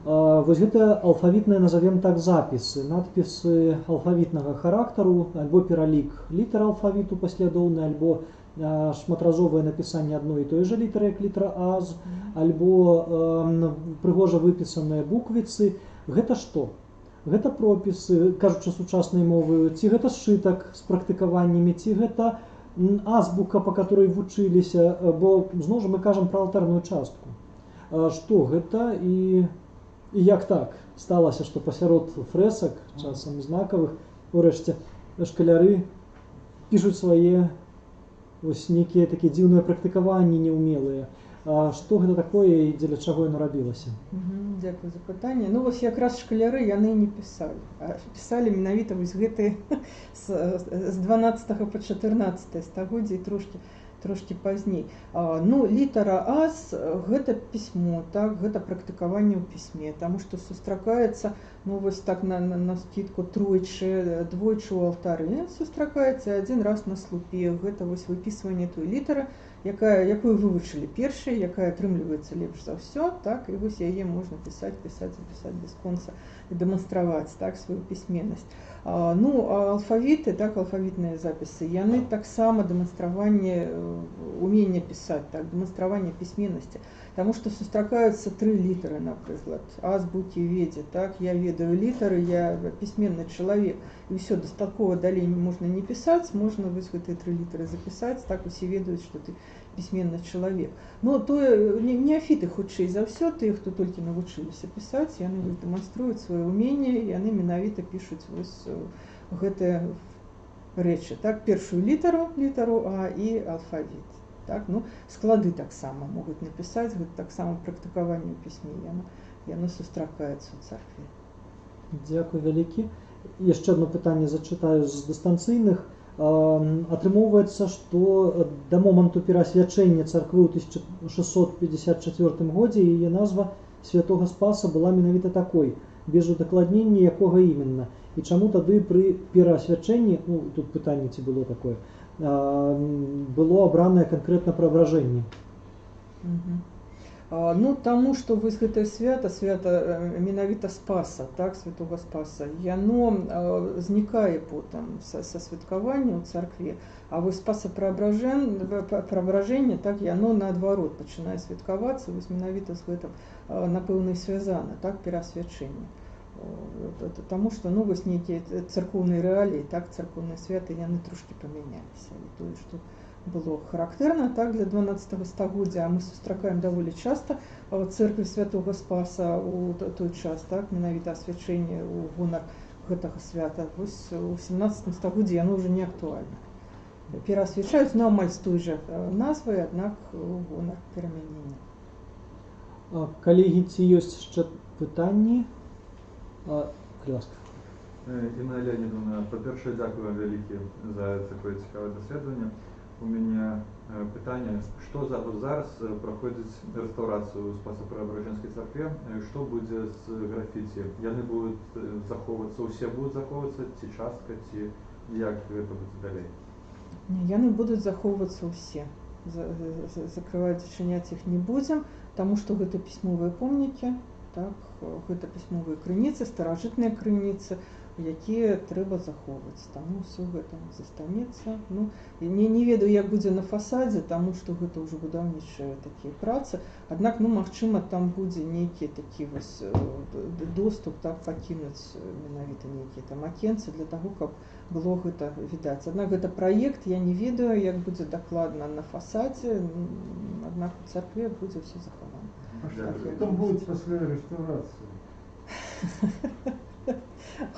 Вось гэта алфавітныя, назовем так, запісы, надпісы алфавітнага характару, альбо пералік літар алфавіту паслядоўны, альбо шматразовае напісанне адной і той жа літары, як літара Аз, альбо прыгожа выпісаныя буквіцы. Гэта што? Гэта пропісы, кажучы сучаснай мовы, ці гэта сшытак з практыкаваннямі, ці гэта азбука, па которой вучыліся, бо зноў жа мы кажам пра алтарную частку. Што гэта і як так сталася, што пасярод фрэсак, часам знакавых, урэшце шкаляры пішуць свае вось нейкія такія дзіўныя практыкаванні неўмелыя. Што гэта такое і дзеля чаго яно рабілася? Дзякуй за пытанне. Ну, вось якраз шкаляры яны не пісалі. Пісалі менавіта вось гэтыя з 12 па 14 стагоддзя і трошкі пазней. Ну, літара Аз гэта пісьмо, так, гэта практыкаванне ў пісьме, таму што сустракаецца, ну, вось так на скідку двойчы ў алтары сустракаецца, адзін раз на слупе. Гэта вось выпісванне той літары, якую вывучылі першай, якая атрымліваецца лепш за ўсё, так, і вось яе можна пісаць без конца і дэманстраваць, так, сваю пісьменнасць. Ну, алфавіты, так, алфавітныя запісы, яны таксама дэманстраванне умення пісаць, так, дэманстраванне пісьменнасці, таму што сустракаюцца 3 літары, напрыклад, азбукі ведзе, так, я ведаю літары, я пісьменны чалавек, і ўсё, дастаткова далей можна не пісаць, можна вось гэтыя 3 літары запісаць, так усе ведаюць, што ты пісьменны чалавек. Ну, тое, неафіты хутчэй за ўсё, тыя, хто толькі навучыліся пісаць, яны дэманструюць сваё ўменне, яны менавіта пішуць вось гэтыя рэчы, так, першую літару А і алфавіт. Так, ну, склады таксама могуць напісаць, гэта таксама практыкаванне ў пісьме, яно сустракаецца ў царкве. Дзякуй вялікі. Яшчэ одно пытанне зачытаю з дыстанцыйных. Атрымоўваецца, што да моманту перасвячэння царквы ў 1654 годзе яе назва святога Спаса была менавіта такой, без удакладнення якога іменна. І чаму тады пры перасвячэнні, ну, тут пытанне ці было такое, было абранае канкрэтна праабражэнне? Ну, таму, што вось гэтае свята менавіта Спаса, так, святого Спаса, яно знікае потым са святкавання ў царкве. А вось спасапраабражэнне, так, яно наадварот пачынае святкавацца, вось менавіта з гэтым, напэўна, і звязана, так, перасвячэнне. Таму што, ну, вось нейкія царкоўныя рэаліі, так, царкоўныя святы, яны трошкі памяняліся. І тое, што было характэрна, так, для 12 стагоддзя, а мы сустракаем даволі часта церкві святого Спаса у той час, так, менавіта асвячэнне ў гонар гэтага свята. Вось у 17 стагоддзі яно ўжо не актуальна. Пераасвячаюць, ну, амаль з той жа назвай, аднак у гонар перамянення. Калегі, ці ёсць яшчэ пытанні? Калі ласка. Інна Леонідовна, па-перше, дякую вам вялікі за такое цікаве даследаванне. У мяне пытанне, што зараз праходзіць рэстаўрацыю ў Спаса-Преображенскай царкве, што будзе з графіці? Яны будуць захоўвацца, усе будуць захоўвацца, ці частка, ці як гэта будзе далей? Яны будуць захоўвацца ўсе. Закрываць, зачыняць іх не будзем, таму што гэта пісьмовыя помнікі, так, гэта пісьмовыя крыніцы, старажытныя крыніцы, якія трэба захоўваць. Таму ўсё гэта застанецца. Ну, не ведаю, як будзе на фасадзе, таму што гэта ўжо будаўнічыя такія працы. Аднак, ну, магчыма, там будзе нейкі такі вось доступ, так, пакінуць менавіта нейкія там акенцы для таго, каб было гэта відаць. Аднак гэта праект, я не ведаю, як будзе дакладна на фасадзе, аднак у царкве будзе ўсё захавана. Что будет после реставрации?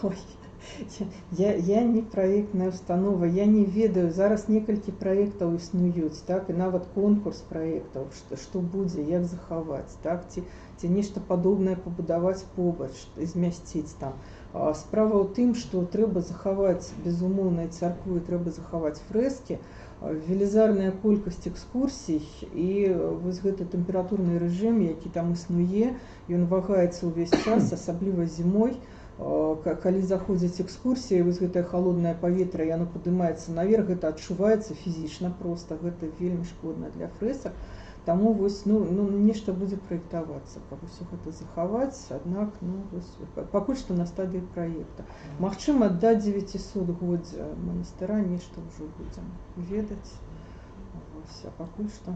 Ой, я не праектная установа, я не ведаю, зараз некалькі праектаў існуюць, так, і нават конкурс праектаў, што будзе, як захаваць, так, ці нешта падобнае пабудаваць побач, змясціць там. Справа ў тым, што трэба захаваць, безумоўна, царкву, трэба захаваць фрэскі, велізарная колькасць экскурсій, і вось гэты тэмпературны рэжым, які там існуе, ён вагаецца ўвесь час, асабліва зімой. Калі заходзяць экскурсіі, вось гэтае халоднае паветра, яно падымаецца наверх, гэта адчуваецца фізічна проста, гэта вельмі шкодна для фрэсак. Таму вось, ну, нешта будзе праектавацца, каб усё гэта захаваць, аднак, ну, вось, пакуль што на стадыі праекта. Магчыма, да 900-годдзя манастыра нешта ўжо будзем ведаць. Вось, а пакуль што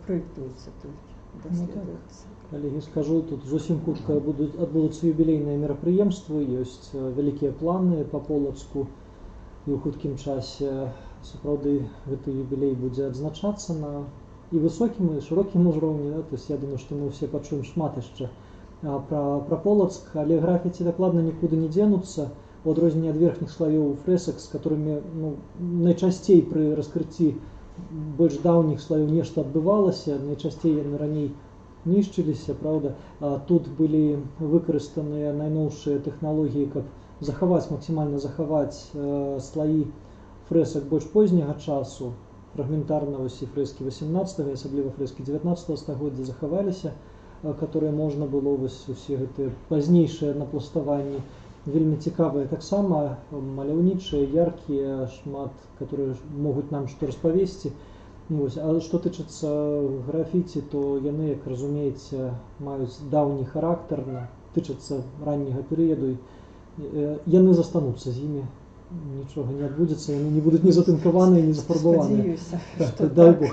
праектуецца толькі, даследуецца. Калегі, скажу, тут зусім хутка адбудуцца юбілейныя мерапрыемствы, ёсць вялікія планы па Полацку, і ў хуткім часе сапраўды гэты юбілей будзе адзначацца на і высокім, і шырокім узроўні, да? То есть я думаю, што мы ўсе пачуем шмат яшчэ пра Полацк, але графіці дакладна нікуды не дзенуцца, у адрозненне ад верхніх слаёў фрэсак, з которымі, ну, найчасцей пры раскрыцці больш даўніх слаёў нешта адбывалася, найчасцей яны раней нішчыліся, правда. Тут былі выкарыстаныя найноўшыя тэхналогіі, каб максімальна захаваць слаі фрэсак больш позняга часу. Фрагментарна вось і фрэскі 18-го, асабліва фрэскі 19-го стагоддзя захаваліся, которые можна было вось усе гэтыя пазнейшыя напластаванні. Вельмі цікавыя таксама, маляўнічыя, яркія, шмат, которые могуць нам што распавесці. Вось. А што тычыцца графіці, то яны, як разумееце, маюць даўні характар, тычацца ранняга перыяду. Яны застануцца з імі. Нічога не адбудзецца, яны не будуць ні затынкаваныя, ні зафарбаваныя. Дай Бог.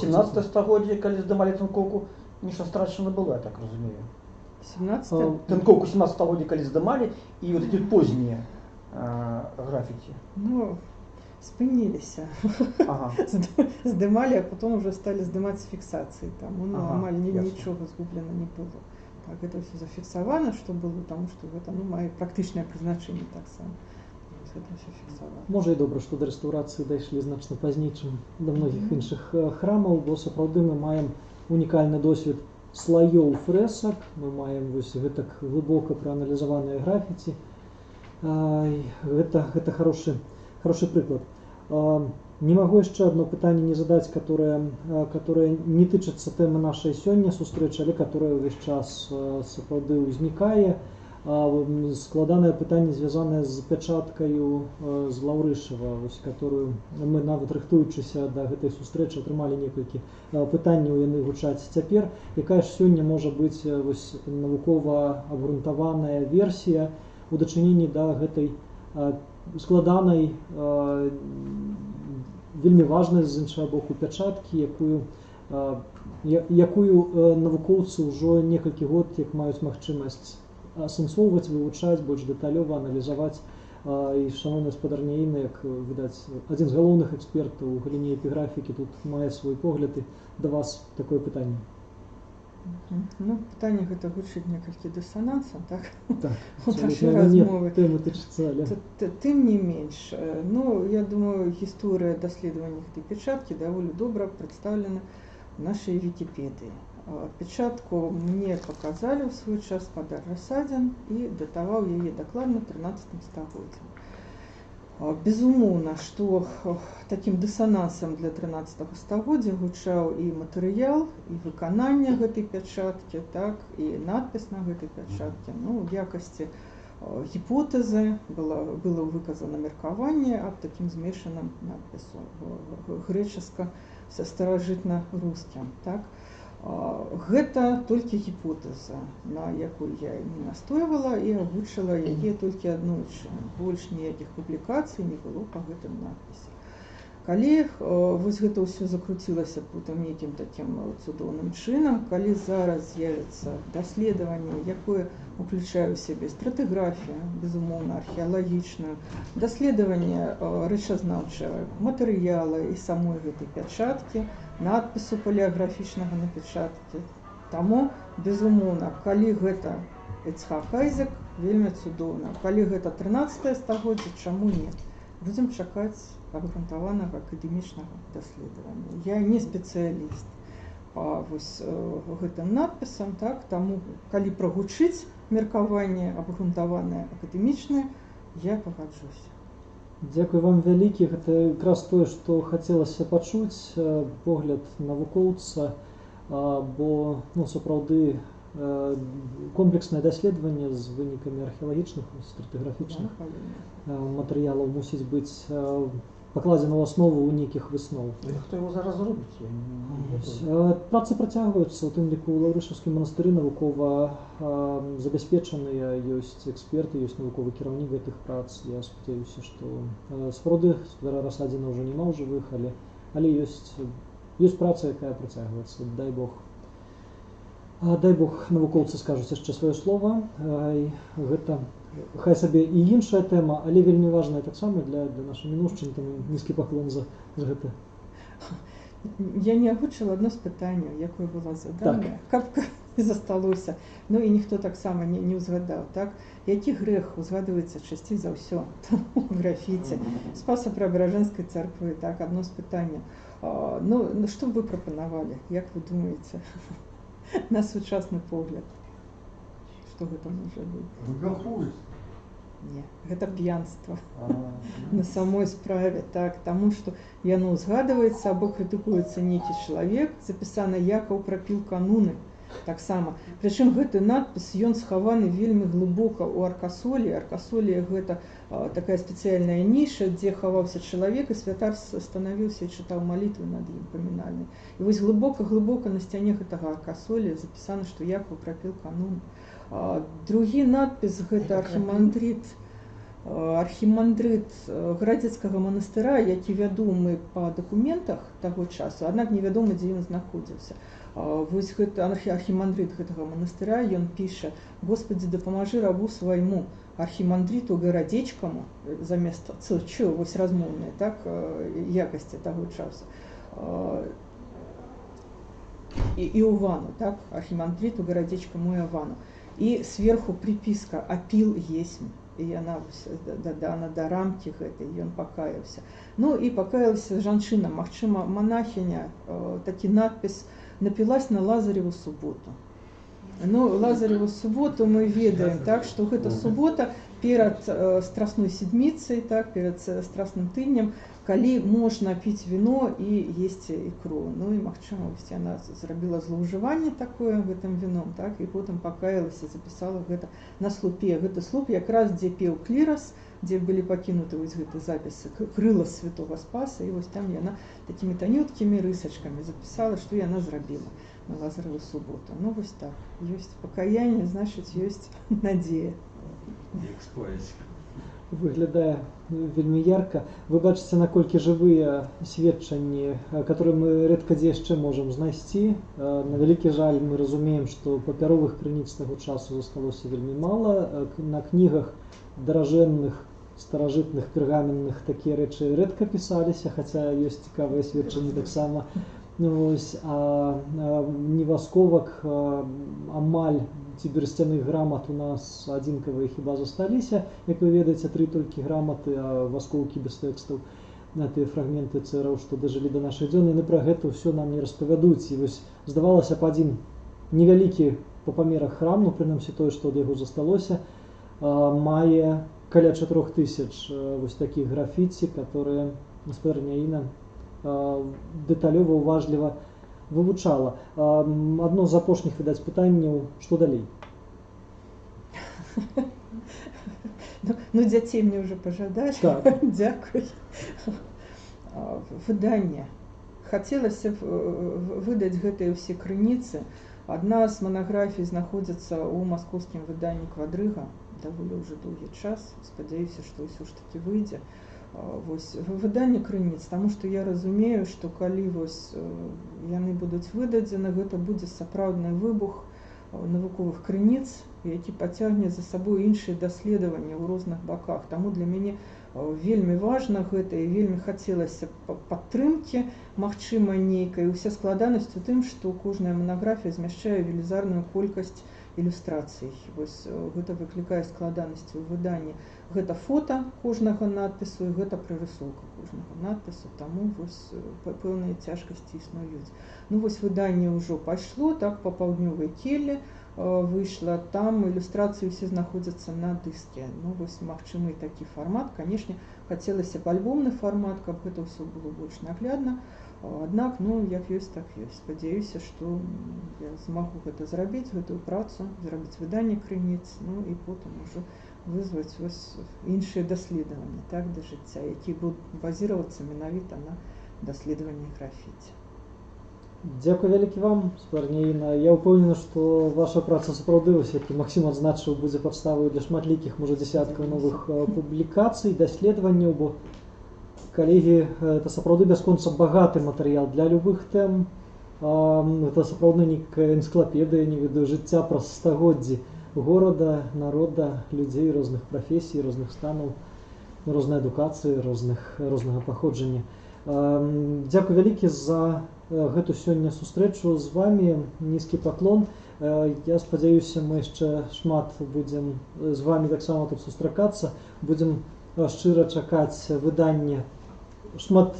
17 стагоддзя, калі здымалі тынкоўку, нешта страшна было, я так разумею. 17? Тынкоўку 17 стагоддзя, калі здымалі, і вот эти познія графіці. Ну, спыніліся. Ага. Здымалі, а потом уже стали здымаць з фіксацыі. Таму, ну, амаль ясно. нічога згублена не было. Так, гэта ўсё зафіксавана, што было, таму што гэта, ну, мае практычнае прызначэнне таксама. Гэта ўсё фіксавана. Можа і добра, што да рэстаўрацыі дайшлі значна пазней, чым да многіх іншых храмаў, бо сапраўды мы маем унікальны досвед слаёў фрэсак, мы маем вось гэтак глыбока прааналізаваныя графіці. Гэта хорошы прыклад. Не магу яшчэ одно пытанне не задаць, которое не тычыцца тэмы нашай сёння сустрэчы, але которое ўвесь час сапраўды ўзнікае. Складанае пытанне звязанае з пячаткаю з Лаўрышева, вось, которую мы нават рыхтуючыся да гэтай сустрэчы атрымалі некалькі пытанняў, яны гучаць цяпер. Якая ж сёння можа быць вось навукова абгрунтаваная версія у дачыненні да гэтай складанай, вельмі важнай з іншага боку пячаткі, якую навукоўцы ўжо некалькі год як маюць магчымасць асэнсоўваць, вывучаць, больш дэталёва аналізаваць. І шановны гаспадар Няйны, як відаць, адзін з галоўных экспертаў у галіне эпіграфікі тут мае свой погляд, і да вас такое пытанне. Ну, пытанне гэта гучыць некалькі дысанансам, так? Так, у нашай размовы. Тэматычна, Тым не менш, ну, я думаю, гісторыя даследавання гэтай пячаткі даволі добра прадстаўлена в нашай Вікіпедыі. Печатку мне показали в свой час Гаспадар Рассадзін і датаваў яе дакладна 13 стагоддзям. Безумоўна, што такім дысанансам для 13 стагоддзя гучаў і матэрыял, і выкананне гэтай пячаткі, так, і надпіс на гэтай пячаткі. Ну, в якасці гіпотэзы было выказана меркаванне аб такім змешаным надпісу грэчаска-старажытна-рускім, так. Гэта толькі гіпотэза, на якую я не настойвала і агучыла яе толькі аднойчы. Больш ніякіх публікацый не было па гэтым надпісе. Калі вось гэта ўсё закруцілася потым нейкім такім цудоўным чынам, калі зараз з'явіцца даследаванне, якое уключае ў сябе стратыграфію, безумоўна, археалагічную, даследаванне рэчазнаўчага матэрыяла і самой гэтай пячаткі, надпісу палеаграфічнага на пячаткі. Таму, безумоўна, калі гэта Ицхак Айзек, вельмі цудоўна. Калі гэта 13 стагоддзе, чаму не? Будзем чакаць абгрунтаванага акадэмічнага даследавання. Я не спецыяліст па вось гэтым надпісам, так, таму, калі прагучыць меркаванне абгрунтаванае акадэмічнае, я пагаджуся. Дзякуй вам вялікі. Гэта якраз тое, што хацелася пачуць, погляд навукоўца, бо сапраўды комплекснае даследаванне з вынікамі археалагічных, стратыграфічных матэрыялаў мусіць быць пакладзена ў аснову ў нейкіх высноў. Хто яго зараз зробіць? Працы працягваюцца, у тым ліку ў Лаўрышаўскім манастыры навукова забяспечаныя, ёсць эксперты, ёсць навуковы кіраўнік гэтых прац. Я спадзяюся, што сапраўды гаспадара Рассадзіна ўжо няма ў жывых, але ёсць праца, якая працягваецца. Дай Бог навукоўцы скажуць яшчэ сваё слова. Гэта хай сабе і іншая тэма, але вельмі важная таксама для нашай мінушчыны, таму нізкі паклон за гэта. Я не агучыла адно з пытанняў, якое было задана, каб не засталося. Ну і ніхто таксама не ўзгадаў, так? Які грэх узгадваецца часцей за ўсё у графіці Спаса-Преображэнскай царквы, так, адно з пытанняў. Ну, што б вы прапанавалі, як вы думаеце, на сучасны погляд? Што гэта можа быць? Богохульство. Не, гэта п'янства на самой справе, так, таму што яно ўзгадваецца або крытыкуецца нейкі чалавек, запісана Якаў прапіў кануны. Таксама. Прычым гэты надпіс, ён схаваны вельмі глыбока ў аркасолі. Аркасолія гэта такая спецыяльная ніша, дзе хаваўся чалавек, і святар станавіўся і чытаў малітвы над ім памінальнай. І вось глыбока-глыбока на сцяне гэтага аркасолі запісана, што Якаў прапіў канун. Другі надпіс гэта архімандрыт Градзецкага манастыра, які вядомы па дакументах таго часу, аднак невядома, дзе ён знаходзіўся. Вось гэты архімандрыт гэтага манастыра, ён піша: «Господи, дапамажы рабу свайму, архімандрыту Гарадзечкаму», замест «ч», вось размоўныя, так, якасці таго часу, і Івану, так, архімандрыту Гарадзечкаму і Івану. І сверху припіска «Апіл есмь». І яна дадана да рамкі гэтай, ён пакаяўся. Ну і пакаялася жанчына, магчыма, манахіня, такі надпіс «Напілась на Лазареву суботу». Ну, Лазареву суботу мы ведаем, так, што гэта субота перад страсной седмицей, так, перад страсным тыднем, калі можна піць віно і есці ікру. Ну і магчыма, яна зрабіла злоўжыванне такое гэтым віном, так, і потым пакаялася, запісала гэта на слупе. Гэты слуп якраз дзе пеў клірас, дзе былі пакінуты вось гэты запісы крыла святого Спаса, і вось там яна такімі танюткімі рысачкамі запісала, што яна зрабіла на Лазареву суботу. Ну вось так, ёсць пакаянне, значыць, ёсць надзея. Выглядае вельмі ярка. Вы бачыце, наколькі жывыя сведчанні, которые мы рэдка дзе яшчэ можам знайсці. На вялікі жаль, мы разумеем, што папяровых крыніц таго часу засталося вельмі мала. На кнігах даражэнных, старажытных, пергаменных такія рэчы рэдка пісаліся, хаця ёсць цікавыя сведчанні таксама. А невасковак амаль ці берсцяных грамат у нас адзінкавыя хіба засталіся. Як вы ведаеце, 3 толькі граматы, а васкоўкі без тэкстаў на тыя фрагменты цэраў, што дажылі да нашых дзён, яны пра гэта ўсё нам не распавядуць. І вось здавалася б, адзін невялікі па памерах храм, ну прынамсі тое, што ад яго засталося, мае каля 4000 вось такіх графіці, которые гаспадарня Іна дэталёва, уважліва вывучала. Адно з апошніх, відаць, пытанняў, што далей? Ну, дзяцей мне ўжо пажадалі. Так. Дзякуй. Выданне. Хацелася б выдаць гэтыя ўсе крыніцы. Адна з манаграфій знаходзіцца ў маскоўскім выданні «Квадрыга». Даволі ўжо доўгі час. Спадзяюся, што ўсё ж такі выйдзе. Вось выданне крыніц, таму што я разумею, што калі вось яны будуць выдадзены, гэта будзе сапраўдны выбух навуковых крыніц, які пацягне за сабой іншыя даследаванні ў розных баках. Таму для мяне вельмі важна гэта і вельмі хацелася падтрымкі, магчыма, нейкай. Уся складанасць у тым, што кожная манаграфія змяшчае велізарную колькасць ілюстрацый. Вось гэта выклікае складанасці ў выданні. Гэта фота кожнага надпісу і гэта прырысоўка кожнага надпісу, таму вось пэўныя цяжкасці існуюць. Ну вось выданне ўжо пайшло, так, па паўднёвай келлі выйшла, там ілюстрацыі ўсе знаходзяцца на дыске. Ну вось магчымы такі фармат, канешне, хацелася б альбомны фармат, каб гэта ўсё было больш наглядна. Аднак, ну, як ёсць, так ёсць. Спадзяюся, што я змагу гэта зрабіць, гэтую працу, зрабіць выданне крыніц, ну і потым ужо вызваць вось іншыя даследаванні, так, да жыцця, які будуць базіравацца менавіта на даследаванні графіці. Дзякуй вялікі вам, гаспадарня Іна. Я ўпэўнены, што ваша праца сапраўды, вось як і Максім адзначыў, будзе падставай для шматлікіх, можа, дзясяткаў новых публікацый, даследаванняў, бо калегі, это сапраўды бясконца багаты матэрыял для любых тэм. Это сапраўды нейкая энцыклапедыя, не ведаю, жыцця праз стагоддзі горада, народа, людзей розных прафесій, розных станаў, рознай адукацыі, рознага паходжання. Дзякуй вялікі за гэту сёння сустрэчу з вами. Нізкі паклон. Я спадзяюся, мы яшчэ шмат будзем з вами таксама тут сустракацца. Будзем шчыра чакаць выданне шмат,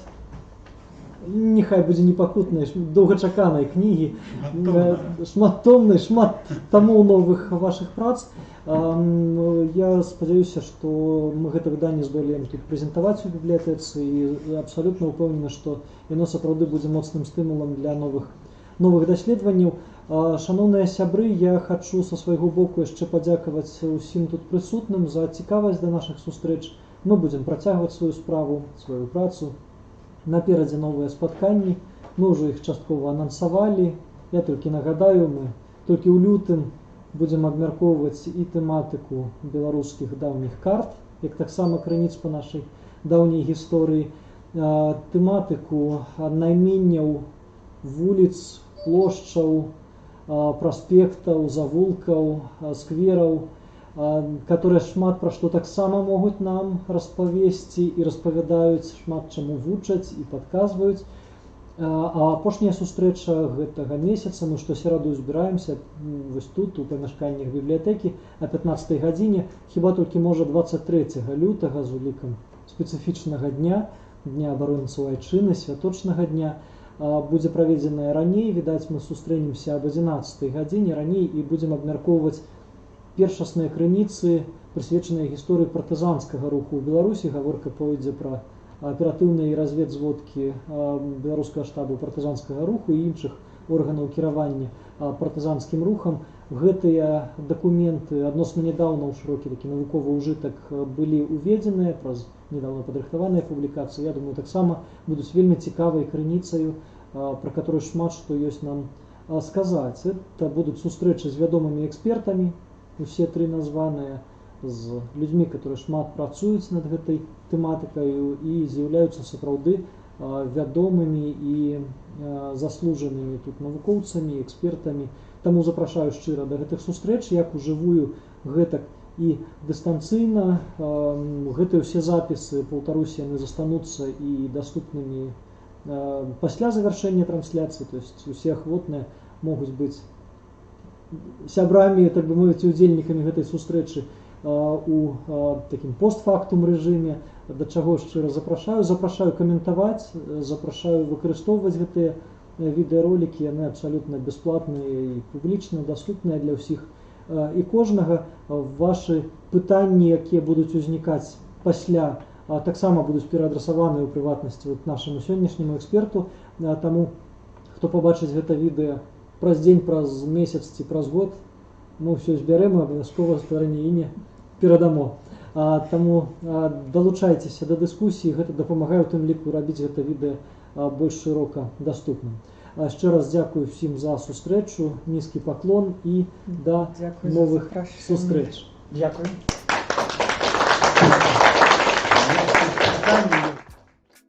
нехай будзе непакутнай, доўгачаканай кнігі, шматтомнай, шмат тамоў новых вашых прац. Я спадзяюся, што мы гэта выданне здолеем тут прэзентаваць у бібліятэцы і абсалютна ўпэўнены, што яно сапраўды будзе моцным стымулам для новых даследаванняў. Шаноўныя сябры, я хачу са свайго боку яшчэ падзякаваць усім тут прысутным за цікавасць да нашых сустрэч. Мы будзем працягваць сваю справу, сваю працу. Наперадзе новыя спатканні. Мы ўжо іх часткова анансавалі. Я толькі нагадаю, мы толькі ў лютым будзем абмяркоўваць і тэматыку беларускіх даўніх карт, як таксама крыніц па нашай даўняй гісторыі, тэматыку найменняў вуліц, плошчаў, праспектаў, завулкаў, сквераў, которые шмат пра што таксама могуць нам распавесці і распавядаюць, шмат чаму вучаць і падказваюць. А апошняя сустрэча гэтага месяца, мы штосераду збіраемся вось тут, у памяшканнях бібліятэкі, о 15 гадзіне, хіба толькі можа 23 лютага з улікам спецыфічнага дня, дня абаронцаў айчыны, святочнага дня, будзе праведзеная раней. Відаць, мы сустрэнемся об 11 гадзіне раней і будзем абмяркоўваць першасныя крыніцы, прысвечаныя гісторыі партызанскага руху ў Беларусі. Гаворка пойдзе пра аператыўныя і разведзводкі беларускага штабу партызанскага руху і іншых органаў кіравання партызанскім рухам. Гэтыя дакументы адносна нядаўна ў шырокі такі навуковы ўжытак былі ўведзеныя праз недавно падрыхтаваныя публікацыі. Я думаю, таксама будуць вельмі цікавай крыніцаю, пра которую шмат што ёсць нам сказаць. Это будуць сустрэчы з вядомымі экспертамі, усе тры названыя, з людзьмі, которые шмат працуюць над гэтай тэматыкаю і з'яўляюцца сапраўды вядомымі і заслужанымі тут навукоўцамі, экспертамі. Таму запрашаю шчыра да гэтых сустрэч, як ужывую, гэтак і дыстанцыйна. Гэтыя ўсе запісы, паўтаруся, яны застануцца і даступнымі пасля завяршэння трансляцыі, то есть усе ахвотныя могуць быць сябрамі, так бы мовіць, удзельнікамі гэтай сустрэчы у такім постфактум рэжыме, да чаго шчыра запрашаю каментаваць, запрашаю выкарыстоўваць гэтыя відэаролікі, яны абсалютна бясплатныя і публічна даступныя для ўсіх і кожнага. Вашы пытанні, якія будуць узнікаць пасля, таксама будуць пераадрасаваныя ў прыватнасці нашаму сённяшняму эксперту. Таму хто пабачыць гэта відэа праз дзень, праз месяц ці праз год, мы ўсё збярэм і абавязкова стварэнне імя перадамо. Таму далучайцеся да дыскусіі, гэта дапамагае у тым ліку рабіць гэта відэа больш шырока даступным. Яшчэ раз дзякую всім за сустрэчу, нізкі паклон і да новых сустрэч. Дякую. Питання